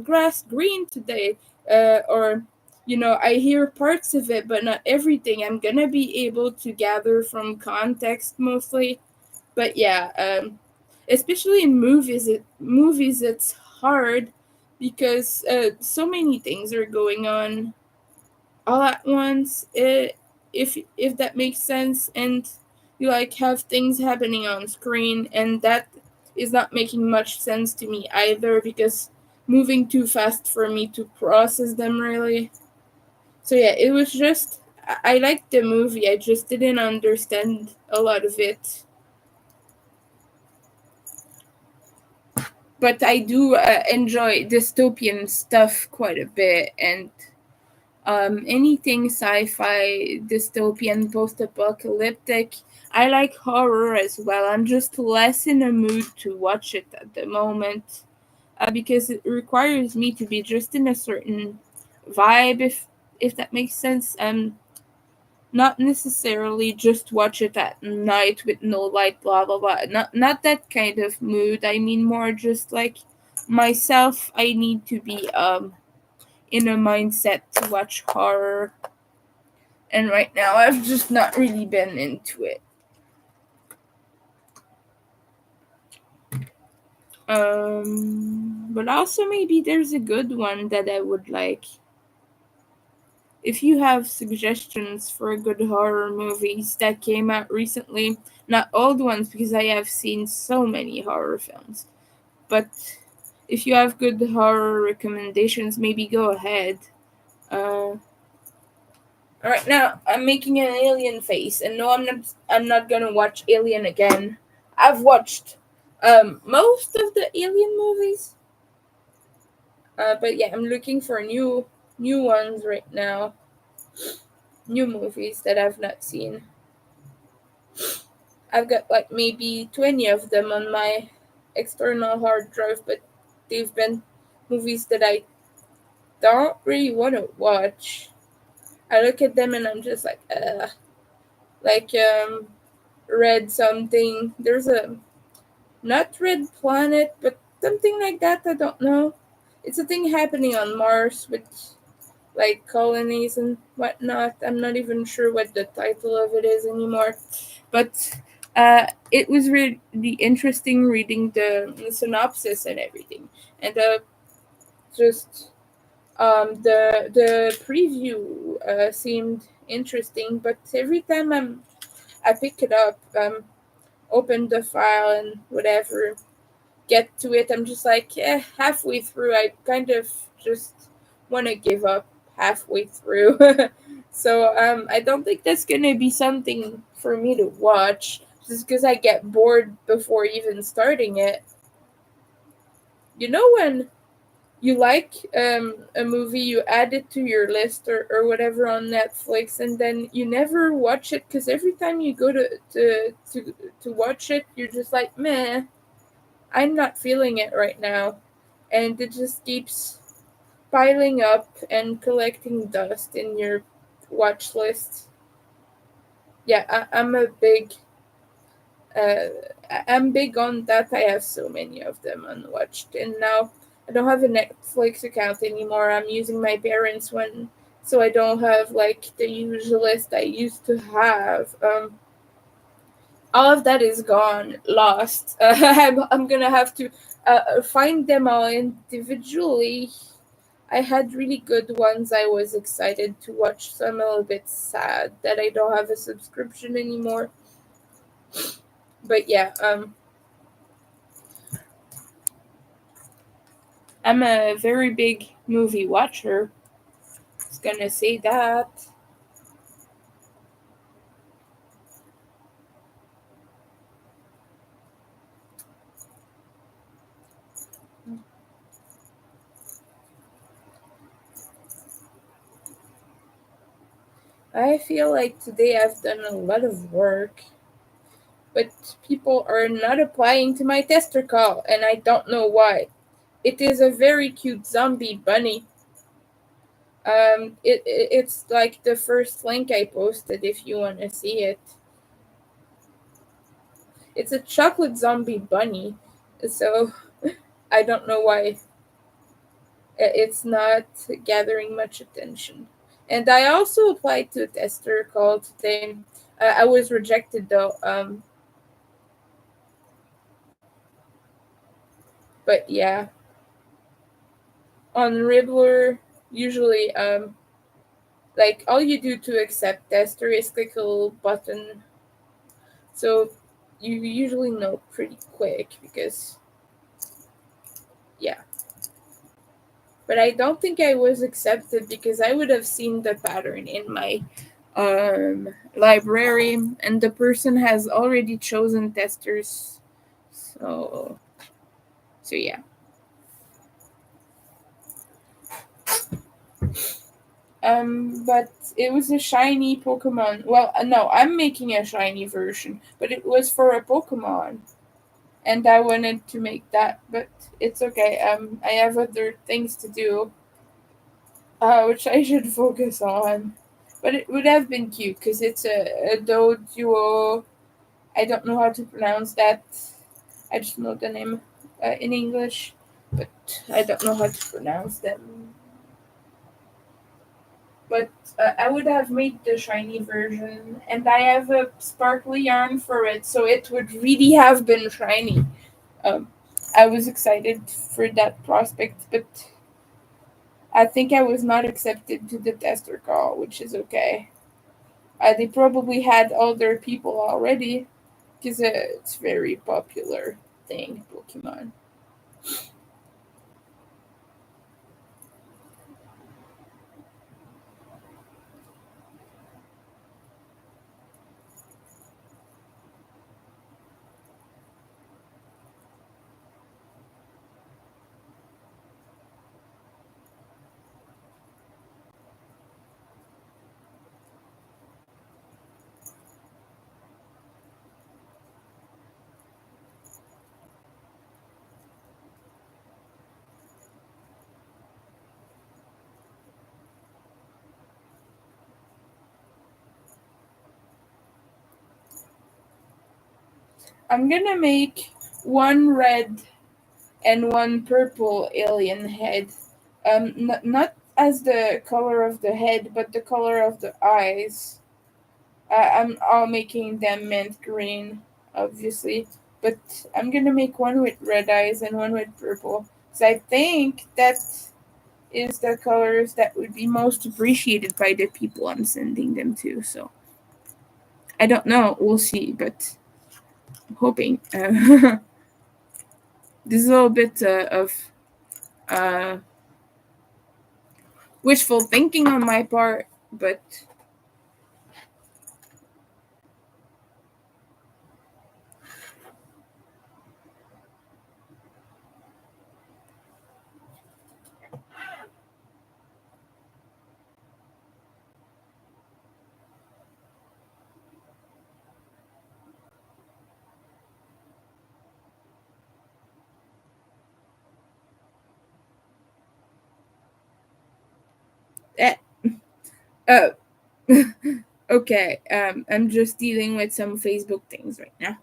grass green today, or I hear parts of it but not everything, I'm gonna be able to gather from context mostly. But yeah, especially in movies it's hard because so many things are going on all at once, if that makes sense, and you like have things happening on screen, and that is not making much sense to me either, because moving too fast for me to process them, really. So yeah, it was just, I liked the movie, I just didn't understand a lot of it. But I do enjoy dystopian stuff quite a bit, and anything sci-fi, dystopian, post-apocalyptic. I like horror as well. I'm just less in a mood to watch it at the moment, because it requires me to be just in a certain vibe, if that makes sense. Not necessarily just watch it at night with no light, blah blah blah. Not that kind of mood. I mean more just like myself. I need to be in a mindset to watch horror, and right now I've just not really been into it. But also maybe there's a good one that I would like. If you have suggestions for good horror movies that came out recently, not old ones because I have seen so many horror films, but if you have good horror recommendations, maybe go ahead. Uh, right now, I'm making an alien face, and no, I'm not. I'm not gonna watch Alien again. I've watched most of the Alien movies, but yeah, I'm looking for new ones right now. New movies that I've not seen. I've got like maybe 20 of them on my external hard drive, but they've been movies that I don't really want to watch. I look at them and I'm just like, like Red something. There's a not Red Planet, but something like that. I don't know. It's a thing happening on Mars with like colonies and whatnot. I'm not even sure what the title of it is anymore, but it was really interesting reading the synopsis and everything, and just the preview seemed interesting. But every time I pick it up, open the file and whatever, get to it, I'm just like, halfway through, I kind of just want to give up halfway through. So I don't think that's gonna be something for me to watch, just because I get bored before even starting it. When you like a movie, you add it to your list or whatever on Netflix, and then you never watch it because every time you go to watch it, you're just like, meh, I'm not feeling it right now, and it just keeps piling up and collecting dust in your watch list. Yeah, I'm a big uh, I'm big on that. I have so many of them unwatched, and now I don't have a Netflix account anymore. I'm using my parents' one, so I don't have like the usual list I used to have. All of that is gone, lost. I'm gonna have to find them all individually. I had really good ones I was excited to watch, so I'm a little bit sad that I don't have a subscription anymore. But yeah, I'm a very big movie watcher. I was gonna say that. I feel like today I've done a lot of work, but people are not applying to my tester call, and I don't know why. It is a very cute zombie bunny. It's like the first link I posted if you want to see it. It's a chocolate zombie bunny, so I don't know why it's not gathering much attention. And I also applied to a tester call today. I was rejected though. But yeah, on Riddler, usually like all you do to accept tester is click a little button, so you usually know pretty quick because yeah. But I don't think I was accepted because I would have seen the pattern in my library, and the person has already chosen testers. So yeah. But it was a shiny Pokemon. Well, no, I'm making a shiny version, but it was for a Pokemon, and I wanted to make that, but it's okay. I have other things to do, which I should focus on. But it would have been cute because it's a Doduo. I don't know how to pronounce that. I just know the name in English, but I don't know how to pronounce them. But I would have made the shiny version, and I have a sparkly yarn for it, so it would really have been shiny. Um, I was excited for that prospect, but I think I was not accepted to the tester call, which is okay. They probably had other people already because it's very popular thing, Pokemon. I'm gonna make one red and one purple alien head. Not as the color of the head, but the color of the eyes. I'm all making them mint green, obviously, but I'm gonna make one with red eyes and one with purple. So I think that is the colors that would be most appreciated by the people I'm sending them to. So I don't know, we'll see, but I'm hoping. This is a little bit of uh, wishful thinking on my part, but Eh, oh, okay. I'm just dealing with some Facebook things right now.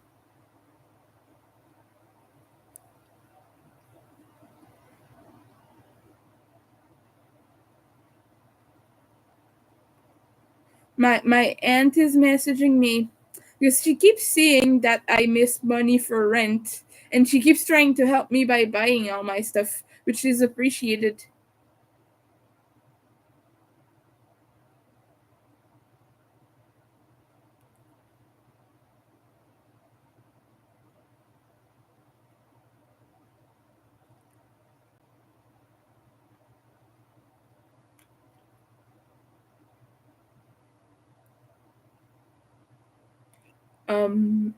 My aunt is messaging me because she keeps seeing that I miss money for rent, and she keeps trying to help me by buying all my stuff, which is appreciated.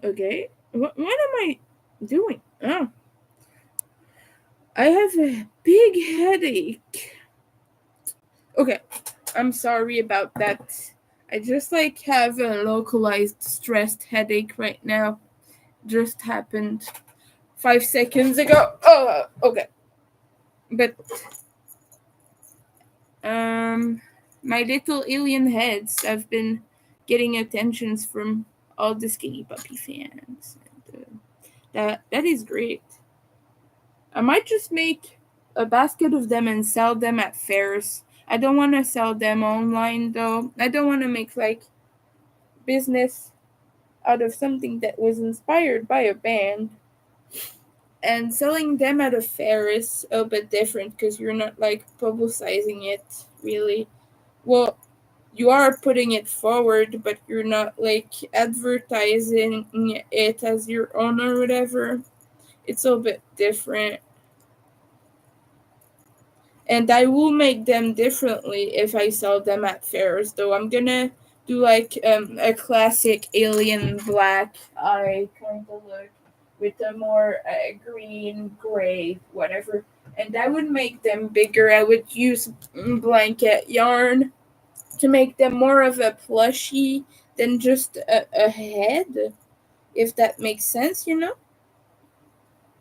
Okay. What am I doing? Oh, I have a big headache. Okay, I'm sorry about that. I just like have a localized stressed headache right now. Just happened 5 seconds ago. Oh, okay. But um, my little alien heads have been getting attentions from all the Skinny Puppy fans. And, that is great. I might just make a basket of them and sell them at fairs. I don't want to sell them online though. I don't want to make like business out of something that was inspired by a band. And selling them at a fair is a bit different because you're not like publicizing it really. Well, you are putting it forward, but you're not like advertising it as your own or whatever. It's a bit different. And I will make them differently if I sell them at fairs. Though I'm gonna do like a classic alien black eye kind of look with a more green, gray, whatever. And I would make them bigger. I would use blanket yarn to make them more of a plushie than just a head, if that makes sense, you know?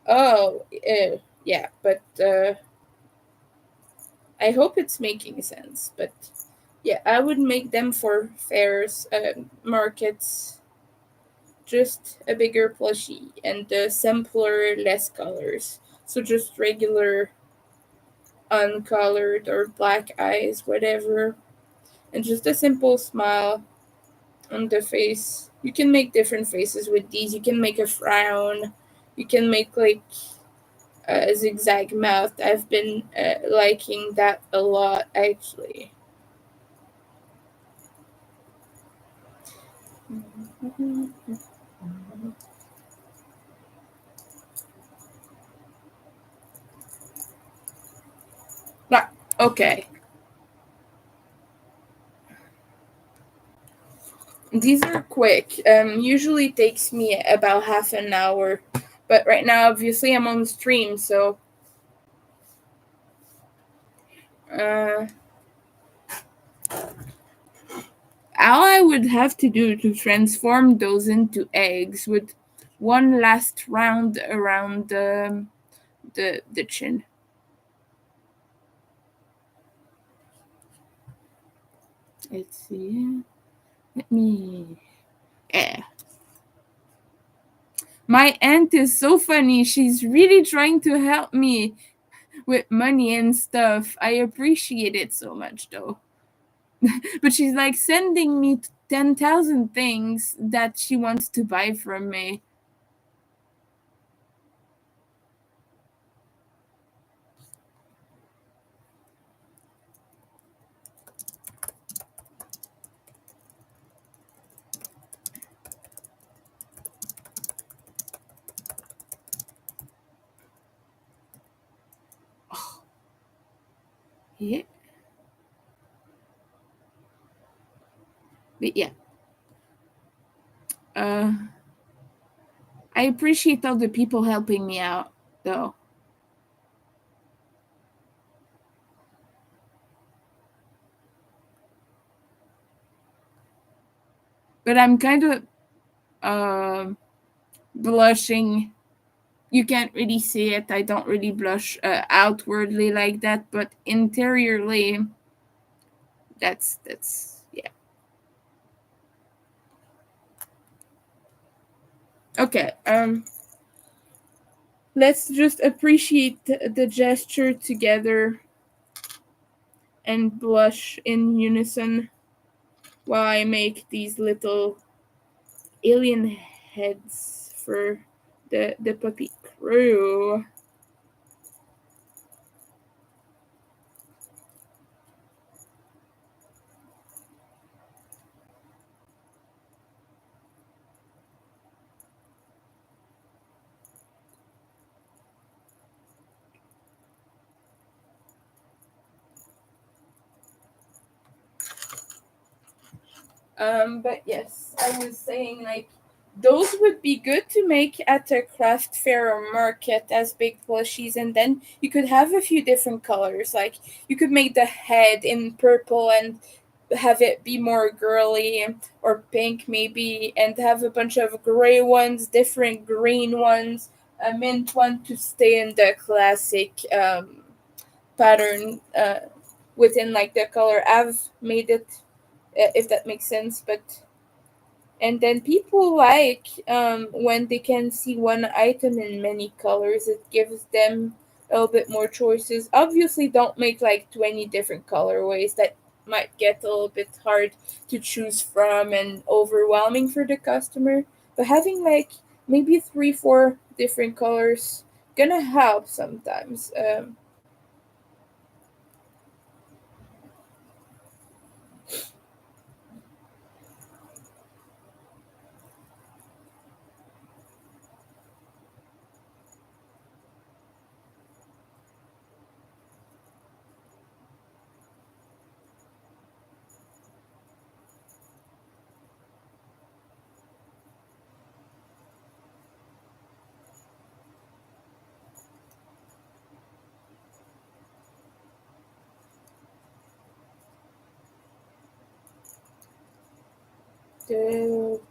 Oh, yeah, but I hope it's making sense. But yeah, I would make them for fairs, markets, just a bigger plushie and simpler, less colors. So just regular, uncolored or black eyes, whatever, and just a simple smile on the face. You can make different faces with these. You can make a frown. You can make like a zigzag mouth. I've been liking that a lot actually. Ah, okay. These are quick. Usually takes me about half an hour, but right now obviously I'm on stream, so uh, all I would have to do to transform those into eggs would one last round around the chin. Let's see. Let me. Yeah. My aunt is so funny. She's really trying to help me with money and stuff. I appreciate it so much, though. But she's like sending me 10,000 things that she wants to buy from me. Yeah. But yeah. Uh, I appreciate all the people helping me out, though. But I'm kind of blushing. You can't really see it. I don't really blush outwardly like that, but interiorly, That's yeah. Okay. Let's just appreciate the gesture together and blush in unison while I make these little alien heads for the puppy crew. But yes, I was saying like those would be good to make at a craft fair or market as big plushies, and then you could have a few different colors. Like you could make the head in purple and have it be more girly or pink maybe, and have a bunch of gray ones, different green ones, a mint one to stay in the classic pattern within like the color I've made it, if that makes sense. But and then people like when they can see one item in many colors. It gives them a little bit more choices. Obviously, don't make like 20 different colorways. That might get a little bit hard to choose from and overwhelming for the customer. But having like maybe 3, 4 different colors gonna help sometimes.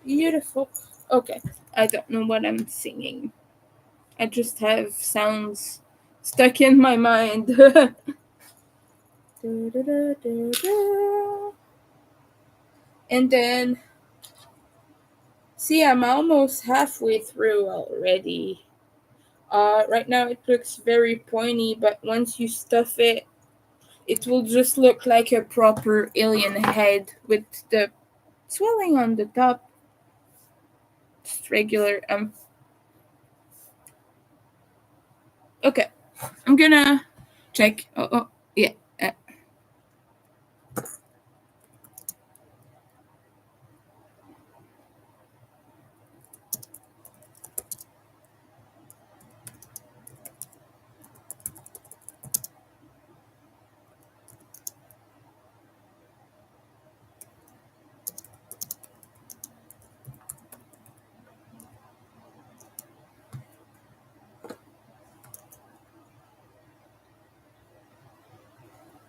Beautiful. Okay, I don't know what I'm singing. I just have sounds stuck in my mind. And then, see, I'm almost halfway through already. Right now it looks very pointy, but once you stuff it, it will just look like a proper alien head with the swelling on the top. Just regular. Okay, I'm gonna check. Oh, yeah.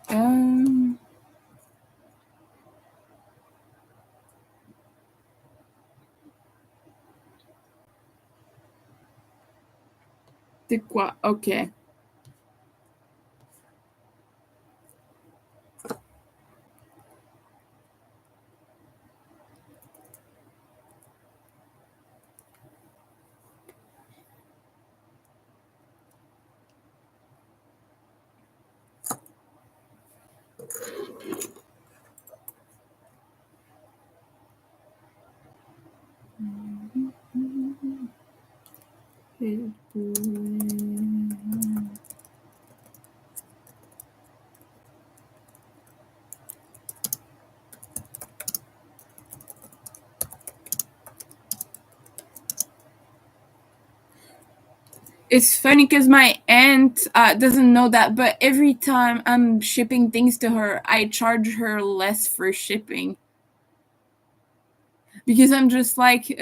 Um, the qua. Okay. It's funny because my aunt doesn't know that, but every time I'm shipping things to her, I charge her less for shipping because I'm just like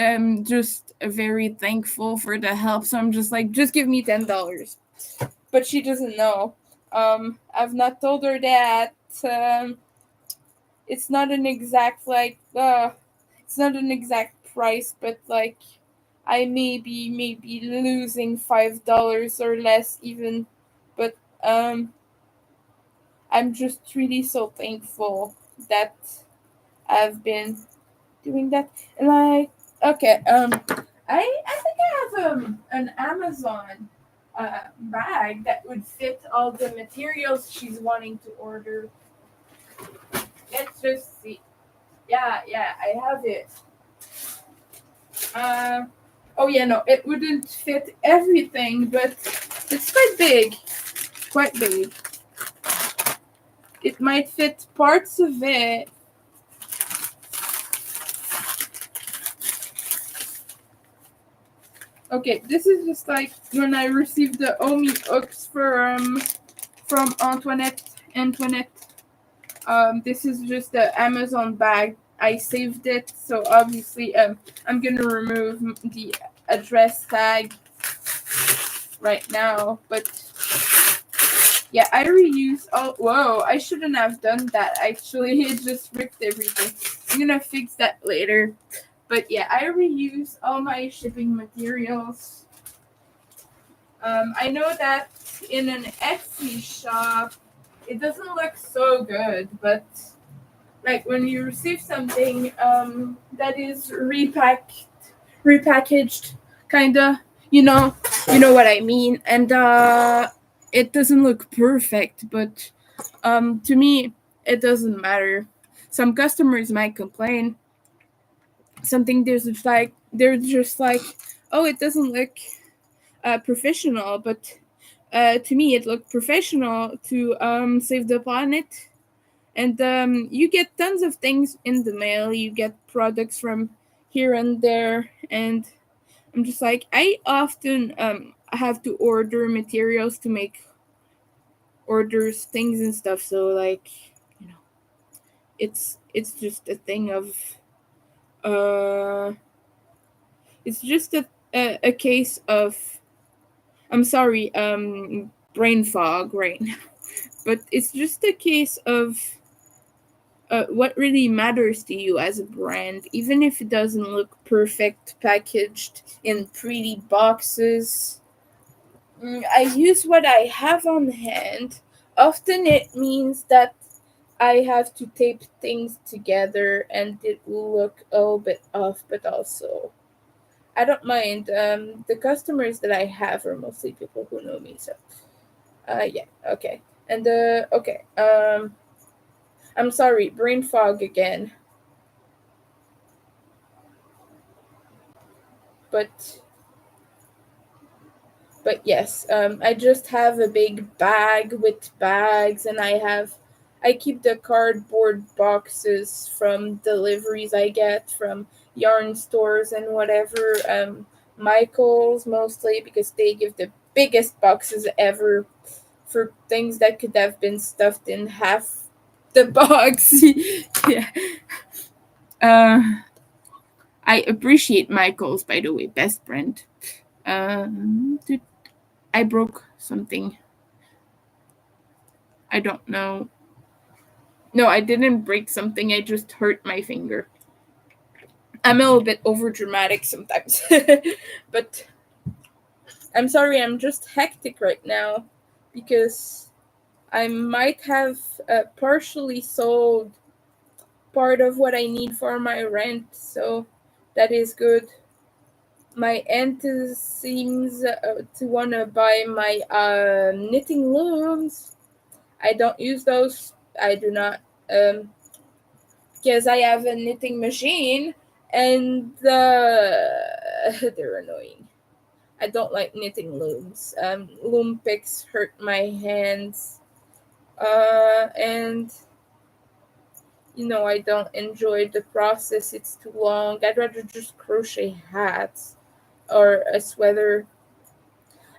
just very thankful for the help. So I'm just like, just give me $10. But she doesn't know. I've not told her that. Um, it's not an exact it's not an exact price, but like I may be maybe losing $5 or less even, but I'm just really so thankful. that I've been doing that. And like, okay, I think I have an Amazon bag that would fit all the materials she's wanting to order. Let's just see. Yeah, I have it. Uh, oh yeah, no, it wouldn't fit everything, but it's quite big. Quite big. It might fit parts of it. Okay, this is just like when I received the Omi hooks from Antoinette. This is just the Amazon bag. I saved it, so obviously I'm gonna remove the address tag right now. But yeah, I reuse all. Whoa, I shouldn't have done that. Actually, it just ripped everything. I'm gonna fix that later. But yeah, I reuse all my shipping materials. I know that in an Etsy shop, it doesn't look so good, but like when you receive something that is repackaged, kinda, you know what I mean, and it doesn't look perfect, but to me, it doesn't matter. Some customers might complain. Something they're just like, oh, it doesn't look professional, but to me, it looked professional to save the planet. And you get tons of things in the mail. You get products from here and there, and I'm just like, I often have to order materials to make orders, things and stuff. So like, you know, it's just a thing of uh, it's just a case of, I'm sorry, brain fog right now, but it's just a case of what really matters to you as a brand, even if it doesn't look perfect packaged in pretty boxes. I use what I have on hand. Often it means that I have to tape things together and it will look a little bit off, but also I don't mind. The customers that I have are mostly people who know me, so yeah, okay. And okay, I'm sorry, brain fog again, but yes, I just have a big bag with bags, and I keep the cardboard boxes from deliveries I get from yarn stores and whatever. Michael's mostly because they give the biggest boxes ever for things that could have been stuffed in half the box. Yeah. Uh, I appreciate Michael's, by the way, best friend. Dude, I broke something. I don't know. No, I didn't break something. I just hurt my finger. I'm a little bit over dramatic sometimes. But I'm sorry, I'm just hectic right now because I might have partially sold part of what I need for my rent, so that is good. My aunt seems to want to buy my knitting looms. I don't use those. I do not, because I have a knitting machine and they're annoying. I don't like knitting looms. Loom picks hurt my hands. And I don't enjoy the process. It's too long. I'd rather just crochet hats or a sweater.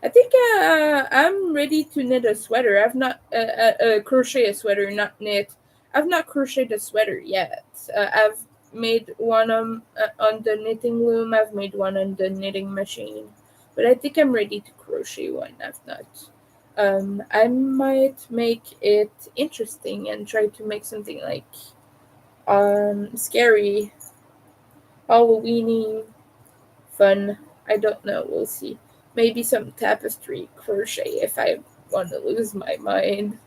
I think I'm ready to knit a sweater. I've not crochet a sweater, not knit. I've not crocheted a sweater yet. I've made one on the knitting loom. I've made one on the knitting machine, but I think I'm ready to crochet one. I've not. I might make it interesting and try to make something like scary, Halloweeny, fun. I don't know. We'll see. Maybe some tapestry crochet if I want to lose my mind.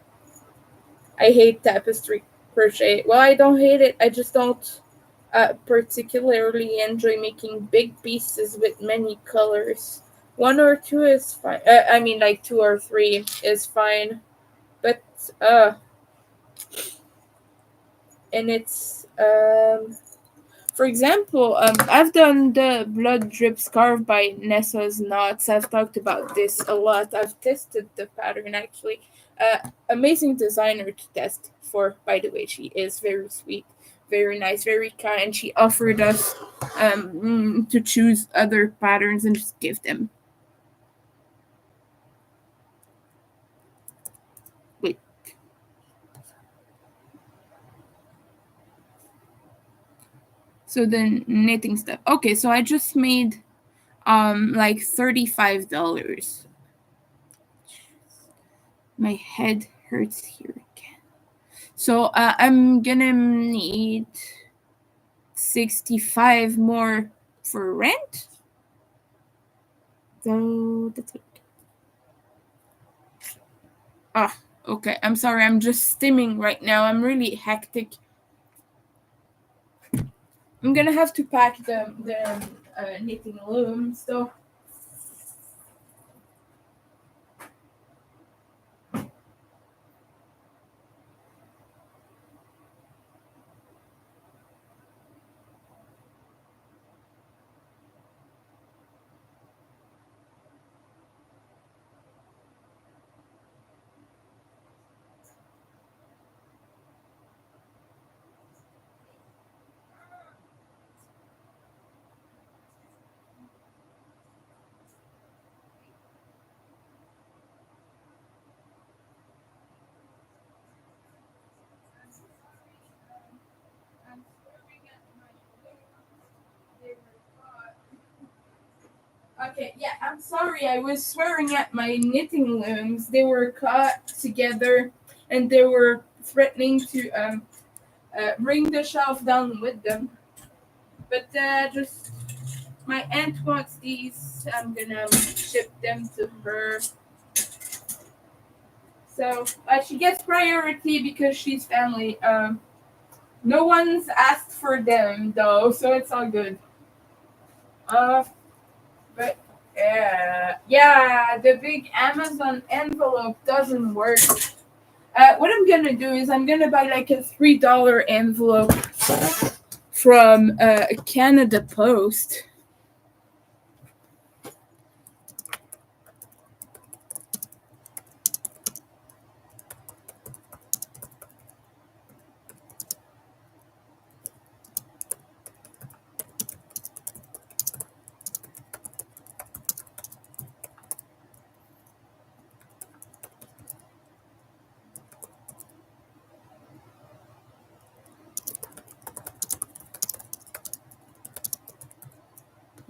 I hate tapestry. crochet. Well, I don't hate it. I just don't particularly enjoy making big pieces with many colors. One or two is fine. I mean, like two or three is fine. But and it's for example, I've done the blood drip scarf by Nessa's Knots. I've talked about this a lot. I've tested the pattern actually. Amazing designer to test for. By the way, she is very sweet, very nice, very kind. She offered us to choose other patterns and just give them. Wait. So the knitting stuff. Okay, so I just made like $35. My head hurts here again. So I'm gonna need 65 more for rent. So that's it. Okay. I'm sorry. I'm just stimming right now. I'm really hectic. I'm gonna have to pack the knitting loom. So. Okay, yeah, I'm sorry. I was swearing at my knitting looms. They were caught together, and they were threatening to bring the shelf down with them. But just my aunt wants these. I'm gonna ship them to her. So she gets priority because she's family. No one's asked for them though, so it's all good. But yeah, the big Amazon envelope doesn't work. What I'm gonna do is I'm gonna buy like a $3 envelope from Canada Post.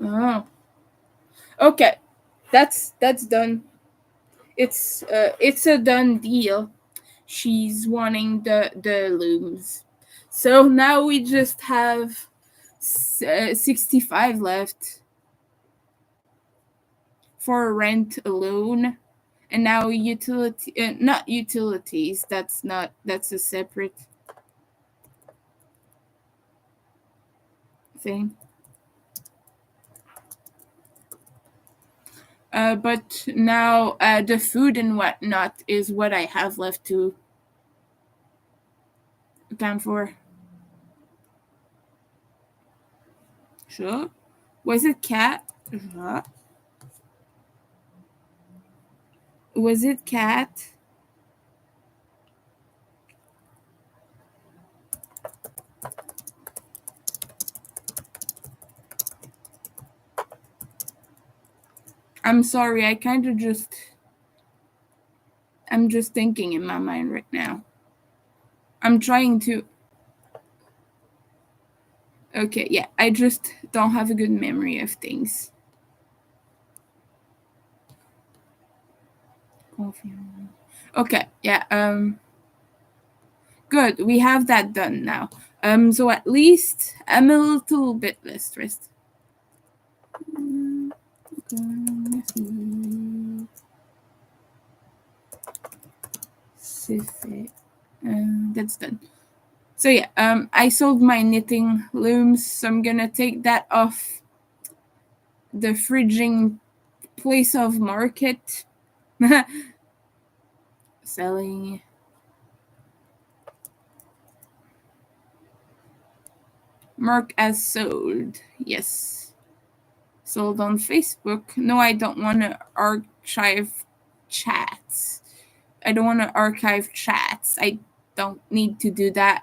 Oh, okay, that's done. It's a done deal. She's wanting the looms. So now we just have 65 left for rent alone. And now utility not utilities, that's a separate thing. But now the food and whatnot is what I have left to account for. Sure. Was it cat? Sure. Was it cat? I'm sorry, I'm just thinking in my mind right now. I'm trying to. Okay, yeah, I just don't have a good memory of things. Okay, yeah, good. We have that done now. So at least I'm a little bit less stressed. That's done. So yeah, I sold my knitting looms, so I'm gonna take that off the fridging place of market. Selling. Mark as sold. Yes. Sold on Facebook. No, I don't want to archive chats. I don't want to archive chats. I don't need to do that.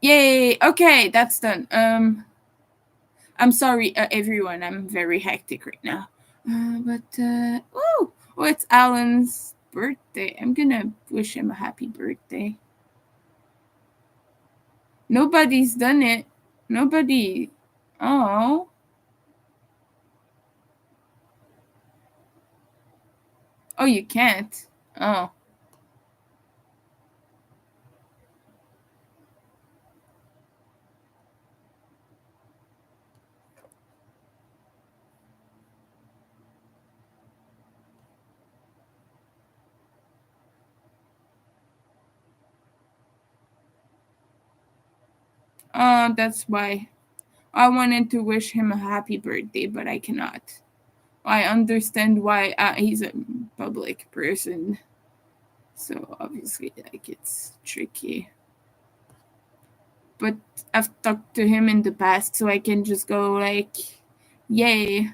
Yay! Okay, that's done. I'm sorry, everyone. I'm very hectic right now. Oh, it's Alan's birthday. I'm gonna wish him a happy birthday. Nobody's done it. Nobody. Oh. Oh, you can't. Oh. Oh, that's why. I wanted to wish him a happy birthday, but I cannot. I understand why he's a public person. So obviously, like, it's tricky. But I've talked to him in the past, so I can just go like, yay.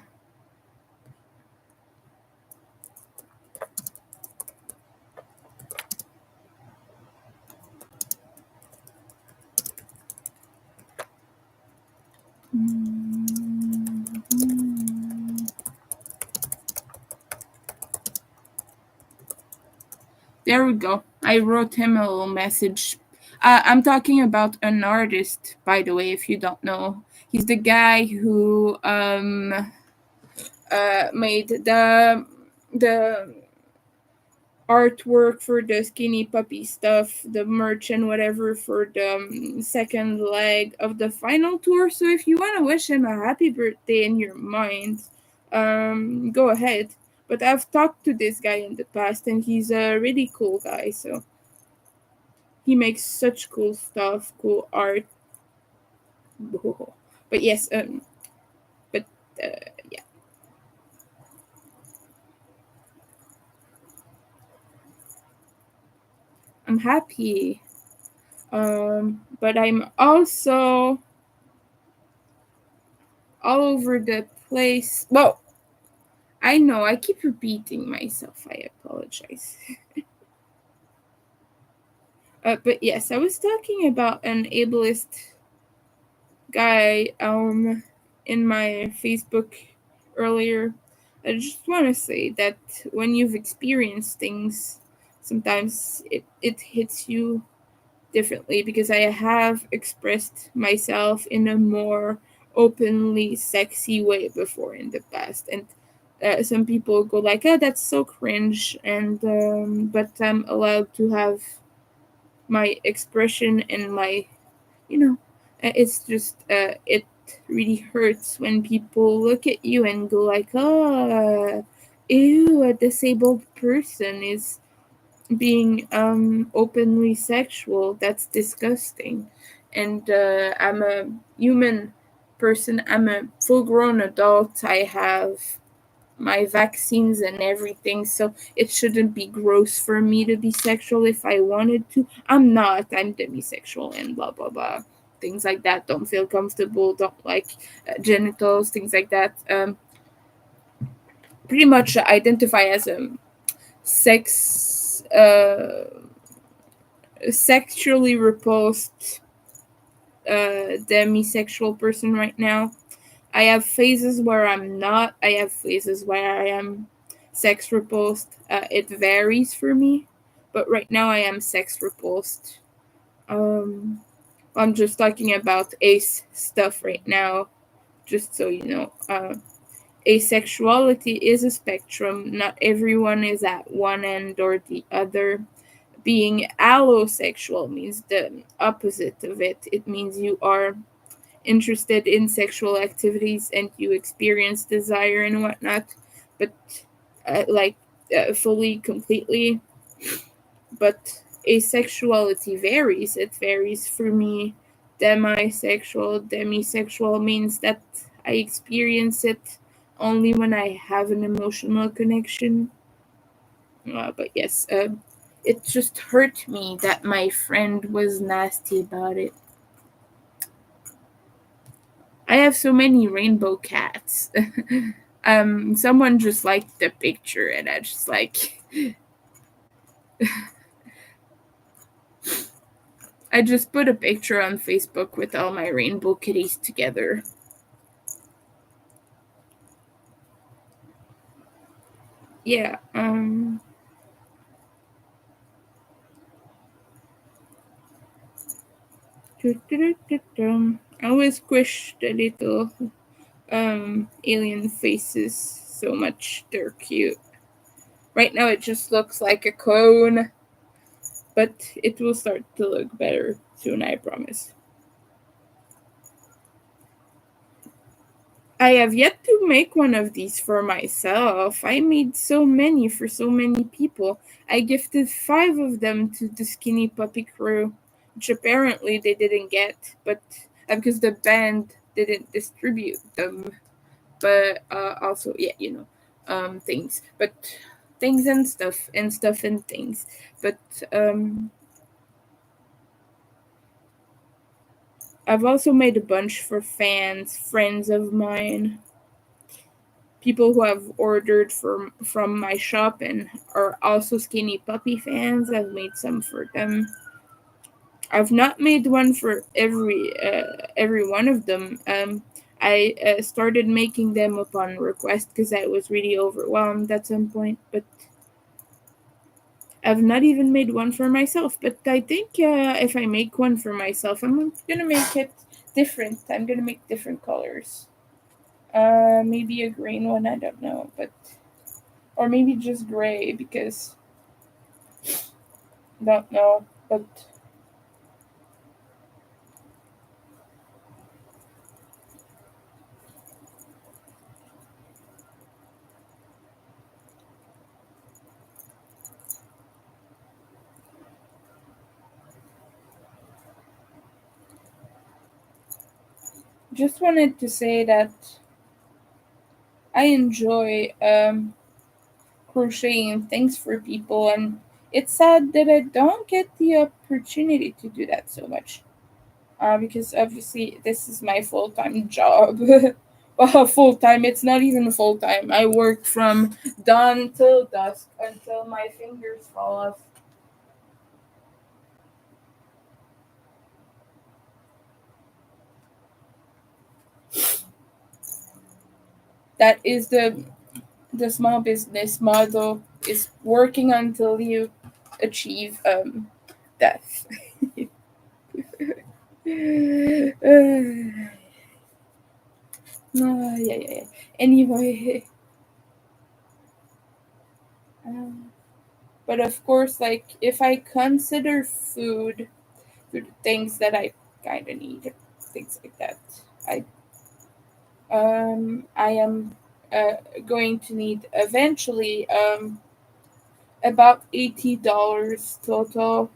There we go. I wrote him a little message. I'm talking about an artist, by the way, if you don't know. He's the guy who made the artwork for the skinny puppy stuff, the merch and whatever for the second leg of the final tour. So if you want to wish him a happy birthday in your mind, go ahead. But I've talked to this guy in the past, and he's a really cool guy. So he makes such cool stuff, cool art. But yes, but yeah, I'm happy. But I'm also all over the place. Well, I know I keep repeating myself. I apologize. But yes, I was talking about an ableist guy in my Facebook earlier. I just want to say that when you've experienced things, sometimes it hits you differently, because I have expressed myself in a more openly sexy way before in the past, and some people go like, "Oh, that's so cringe," and but I'm allowed to have my expression and my, you know, it's just it really hurts when people look at you and go like, "Oh, ew, a disabled person is being openly sexual. That's disgusting." And I'm a human person. I'm a full grown adult. I have my vaccines and everything, so it shouldn't be gross for me to be sexual if I wanted to. I'm not. I'm demisexual and blah blah blah. Things like that. Don't feel comfortable. Don't like genitals. Things like that. Pretty much identify as a sex sexually repulsed demisexual person right now. I have phases where I'm not. I have phases where I am sex repulsed. It varies for me, but right now I am sex repulsed. Um, I'm just talking about ace stuff right now, just so you know. Asexuality is a spectrum. Not everyone is at one end or the other. Being allosexual means the opposite of it. It means you are interested in sexual activities and you experience desire and whatnot, but like fully, completely. But asexuality varies. It varies for me. Demisexual, demisexual means that I experience it only when I have an emotional connection. But yes, it just hurt me that my friend was nasty about it. I have so many rainbow cats. Someone just liked the picture, and I just like I just put a picture on Facebook with all my rainbow kitties together. Yeah. I always squish the little alien faces so much. They're cute. Right now it just looks like a cone, but it will start to look better soon, I promise. I have yet to make one of these for myself. I made so many for so many people. I gifted 5 of them to the Skinny Puppy crew, which apparently they didn't get, but because the band didn't distribute them. But also, yeah, things, but things and stuff and things. But I've also made a bunch for fans, friends of mine, people who have ordered from my shop and are also Skinny Puppy fans. I've made some for them. I've not made one for every one of them. I started making them upon request because I was really overwhelmed at some point, but I've not even made one for myself. But I think if I make one for myself, I'm gonna make it different. I'm gonna make different colors. Maybe a green one. I don't know, but or maybe just gray because don't know. But just wanted to say that I enjoy crocheting things for people, and it's sad that I don't get the opportunity to do that so much. Because obviously this is my full time job. Well, full time. It's not even full time. I work from dawn till dusk until my fingers fall off. That is the small business model, is working until you achieve death. Yeah, yeah, yeah. Anyway, um, but of course, like if I consider food things that I kind of need, things like that. I I am uh, going to need eventually about $80 total.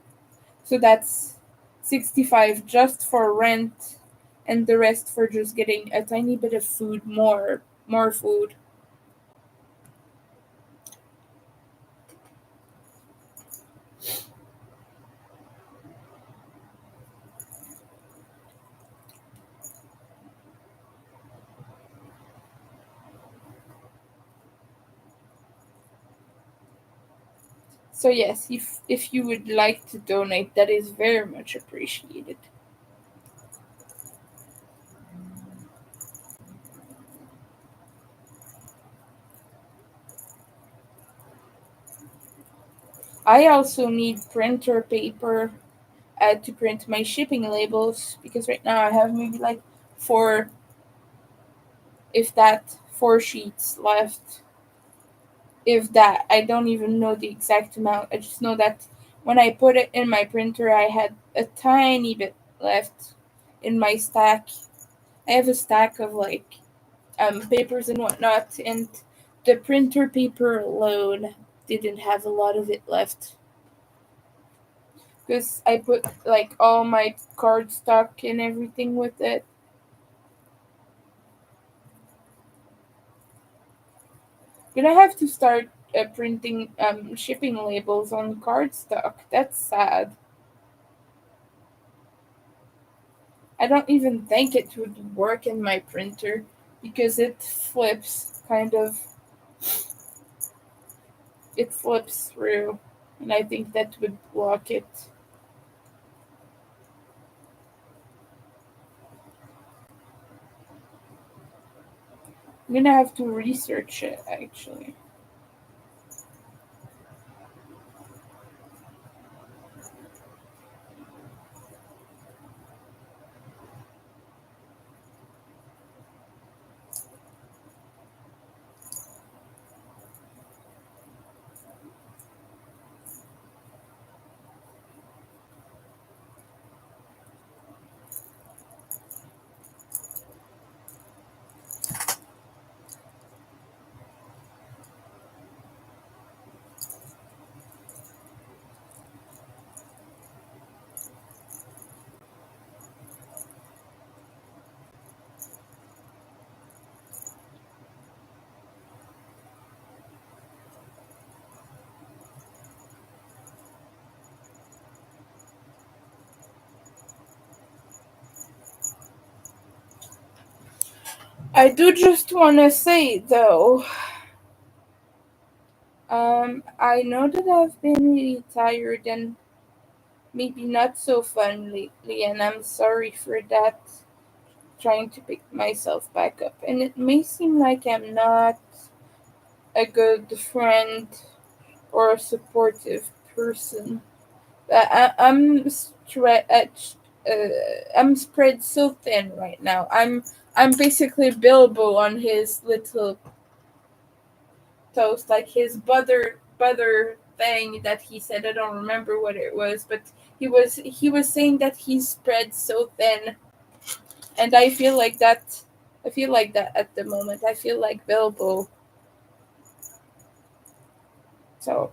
So that's 65 just for rent, and the rest for just getting a tiny bit of food, more food. So yes, if you would like to donate, that is very much appreciated. I also need printer paper to print my shipping labels because right now I have maybe like four, if that, 4 sheets left. If that, I don't even know the exact amount. I just know that when I put it in my printer, I had a tiny bit left in my stack. I have a stack of like papers and whatnot, and the printer paper alone didn't have a lot of it left. because I put like all my card stock and everything with it. Gonna have to start printing shipping labels on cardstock. That's sad. I don't even think it would work in my printer because it flips through, and I think that would block it. I'm gonna have to research it actually. I do just want to say though, I know that I've been really tired and maybe not so fun lately, and I'm sorry for that. Trying to pick myself back up, and it may seem like I'm not a good friend or a supportive person. I'm spread so thin right now. I'm basically Bilbo on his little toast, like his butter thing that he said. I don't remember what it was, but he was saying that he's spread so thin, and I feel like that. I feel like that at the moment. I feel like Bilbo. So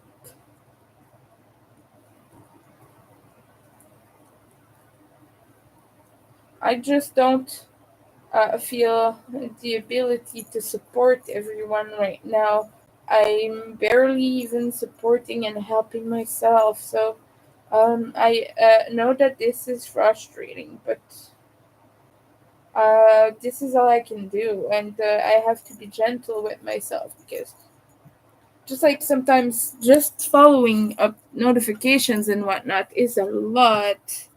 I just don't feel the ability to support everyone right now. I'm barely even supporting and helping myself. So I know that this is frustrating, but this is all I can do, and I have to be gentle with myself because just like sometimes just following up notifications and whatnot is a lot,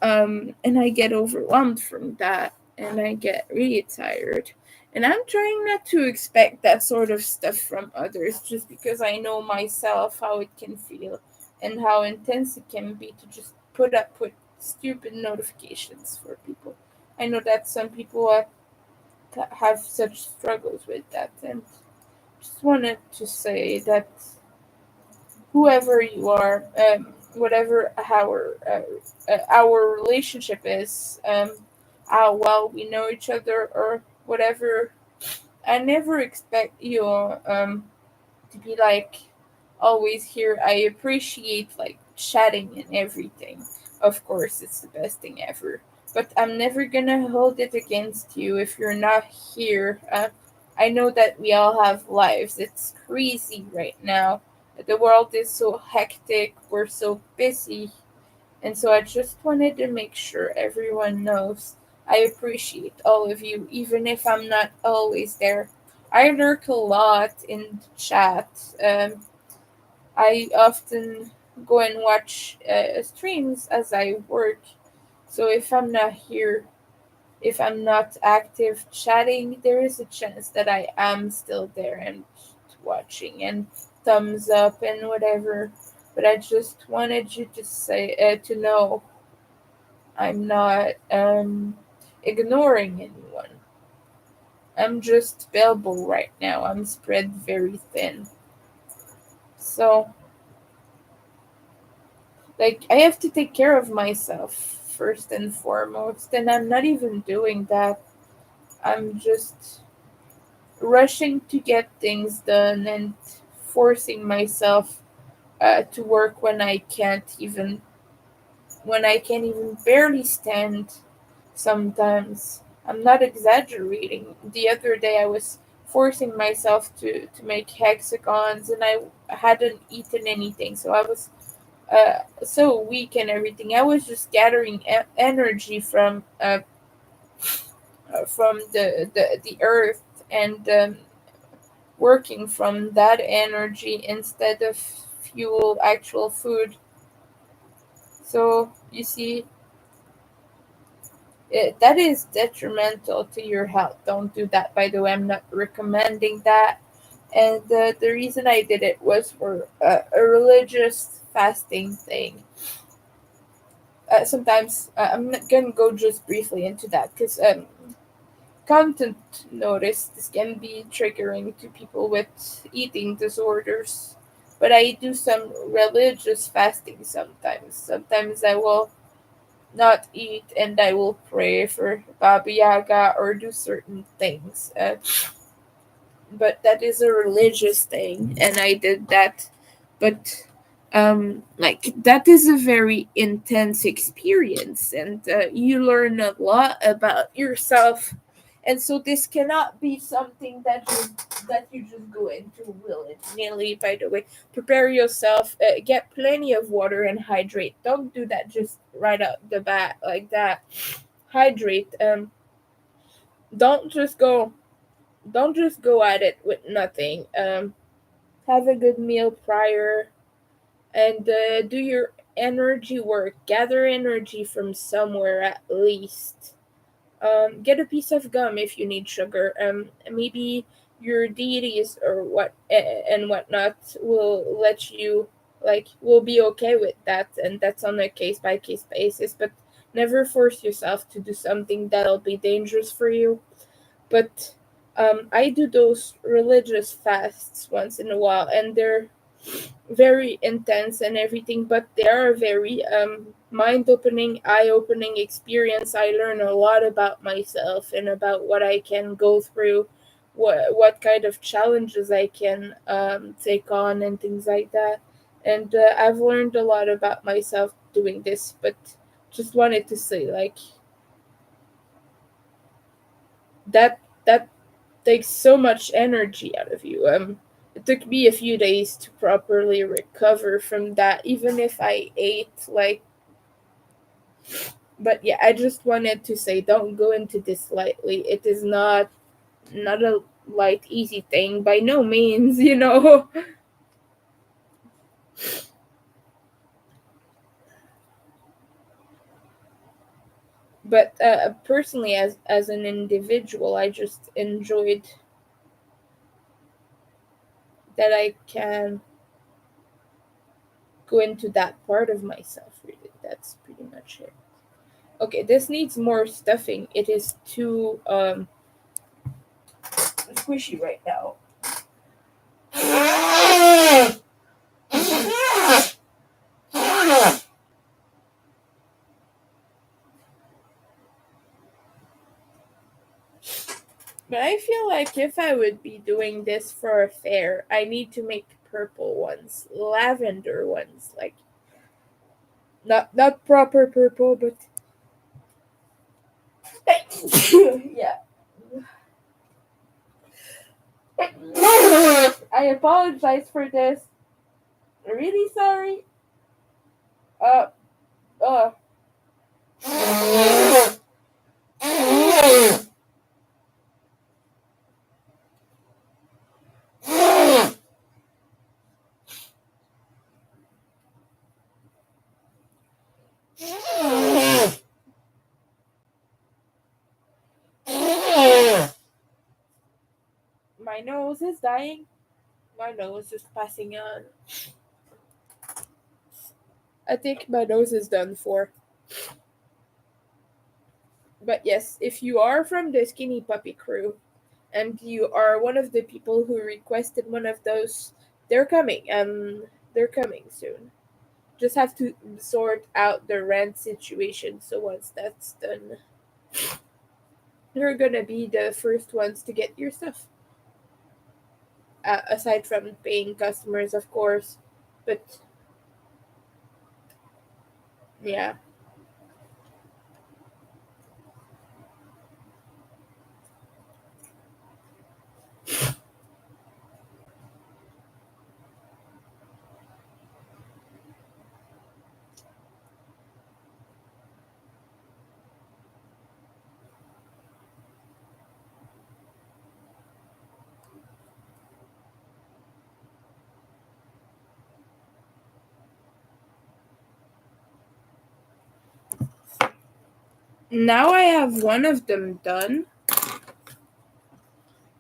and I get overwhelmed from that, and I get really tired. And I'm trying not to expect that sort of stuff from others just because I know myself how it can feel and how intense it can be to just put up with stupid notifications for people. I know that some people have such struggles with that, and just wanted to say that whoever you are, whatever our relationship is, how well we know each other or whatever. I never expect you to be like always here. I appreciate like chatting and everything. Of course, it's the best thing ever. But I'm never gonna hold it against you if you're not here. I know that we all have lives. It's crazy right now. The world is so hectic. We're so busy. And so I just wanted to make sure everyone knows I appreciate all of you, even if I'm not always there. I lurk a lot in the chat. I often go and watch streams as I work. So if I'm not here, if I'm not active chatting, there is a chance that I am still there and watching and thumbs up and whatever. But I just wanted you to say to know I'm not ignoring anyone. I'm just available right now. I'm spread very thin. So like I have to take care of myself first and foremost, and I'm not even doing that. I'm just rushing to get things done and forcing myself to work when I can't even. when I can even barely stand sometimes. I'm not exaggerating. The other day I was forcing myself to make hexagons and I hadn't eaten anything. So I was so weak and everything. I was just gathering energy from the earth and working from that energy instead of fuel actual food. So you see, that is detrimental to your health. Don't do that. By the way, I'm not recommending that. And the reason I did it was for a religious fasting thing. Sometimes I'm not gonna go just briefly into that because content notice this can be triggering to people with eating disorders. But I do some religious fasting sometimes. Sometimes I will not eat and I will pray for Baba Yaga or do certain things. But that is a religious thing, and I did that. But like that is a very intense experience, and you learn a lot about yourself. And so this cannot be something that you just go into willy nilly. By the way, prepare yourself. Get plenty of water and hydrate. Don't do that just right out the bat like that. Hydrate. Don't just go. Don't just go at it with nothing. Have a good meal prior and do your energy work. Gather energy from somewhere at least. Get a piece of gum if you need sugar. Maybe your deities or and whatnot will let you will be okay with that, and that's on a case by case basis. But never force yourself to do something that'll be dangerous for you. But I do those religious fasts once in a while, and they're very intense and everything, but they are very mind opening, eye opening experience. I learn a lot about myself and about what I can go through, what kind of challenges I can take on, and things like that. And I've learned a lot about myself doing this, but just wanted to say that takes so much energy out of you. It took me a few days to properly recover from that, even if I ate but yeah, I just wanted to say don't go into this lightly. It is not a light, easy thing by no means, But personally, as an individual, I just enjoyed that I can go into that part of myself. Really, that's pretty much it. Okay, this needs more stuffing. It is too squishy right now. But I feel like if I would be doing this for a fair, I need to make purple ones, lavender ones, like not proper purple, but yeah. I apologize for this. Really sorry. Uh, uh. My nose is dying. My nose is passing on. I think my nose is done for. But yes, if you are from the Skinny Puppy crew and you are one of the people who requested one of those, they're coming. They're coming soon. Just have to sort out the rent situation. So once that's done, you're gonna be the first ones to get your stuff. Aside from paying customers, of course. But yeah. now I have one of them done,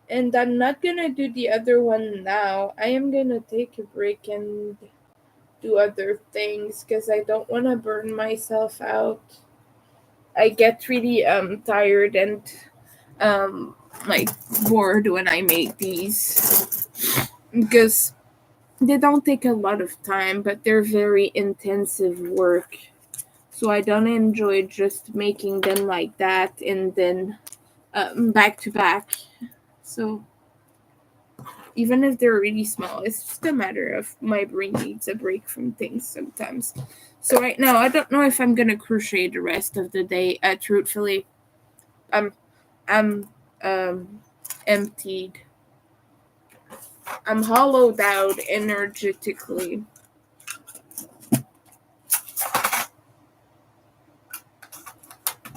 and I'm not gonna do the other one now. I am gonna take a break and do other things because I don't want to burn myself out. I get really tired and um like bored when I make these because they don't take a lot of time, but they're very intensive work. So I don't enjoy just making them like that and then back to back. So even if they're really small, it's just a matter of my brain needs a break from things sometimes. So right now, I don't know if I'm gonna crochet the rest of the day. Truthfully, I'm I'm emptied. I'm hollowed out energetically.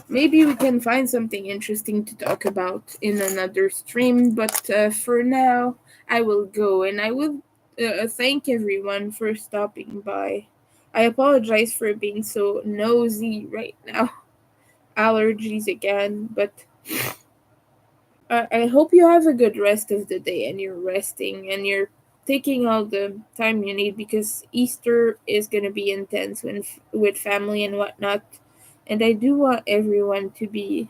Maybe we can find something interesting to talk about in another stream, but for now, I will go and I will thank everyone for stopping by. I apologize for being so nosy right now. Allergies again, but I hope you have a good rest of the day and you're resting and you're taking all the time you need because Easter is going to be intense with family and whatnot. And I do want everyone to be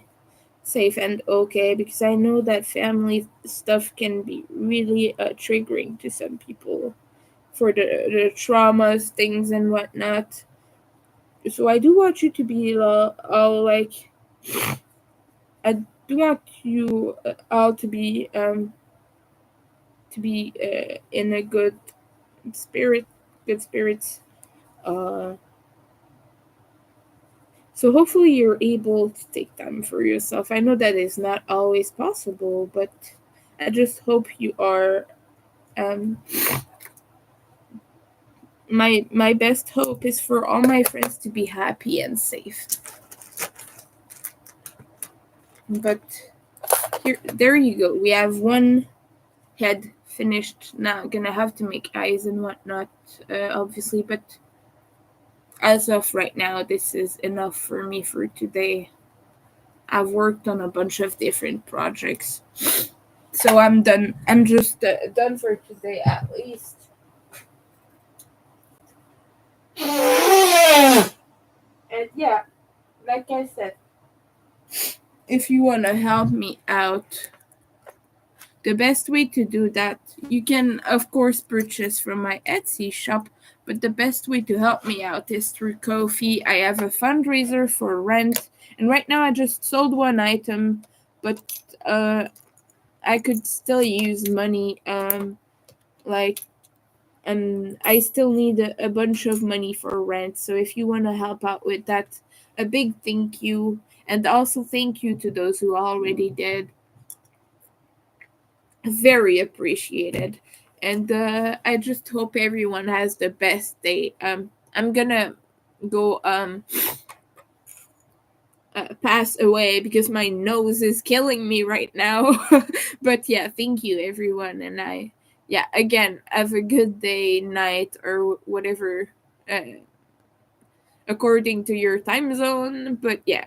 safe and okay because I know that family stuff can be really triggering to some people for the traumas, things, and whatnot. So I do want you to be all like, I do want you all to be in a good spirits. Uh, so hopefully you're able to take time for yourself. I know that is not always possible, but I just hope you are. Um, my best hope is for all my friends to be happy and safe. But there you go. We have one head finished. Now gonna have to make eyes and whatnot, obviously. But as of right now, this is enough for me for today. I've worked on a bunch of different projects, so I'm done. I'm just done for today at least. And yeah, like I said, if you wanna help me out, the best way to do that, you can of course purchase from my Etsy shop, but the best way to help me out is through Ko-fi. I have a fundraiser for rent, and right now I just sold one item, but I could still use money. Like, and I still need a bunch of money for rent. So if you want to help out with that, a big thank you, and also thank you to those who already did. Very appreciated, and I just hope everyone has the best day. I'm gonna go pass away because my nose is killing me right now. But yeah, thank you everyone, and yeah, again, have a good day, night, or whatever, uh, according to your time zone. But yeah.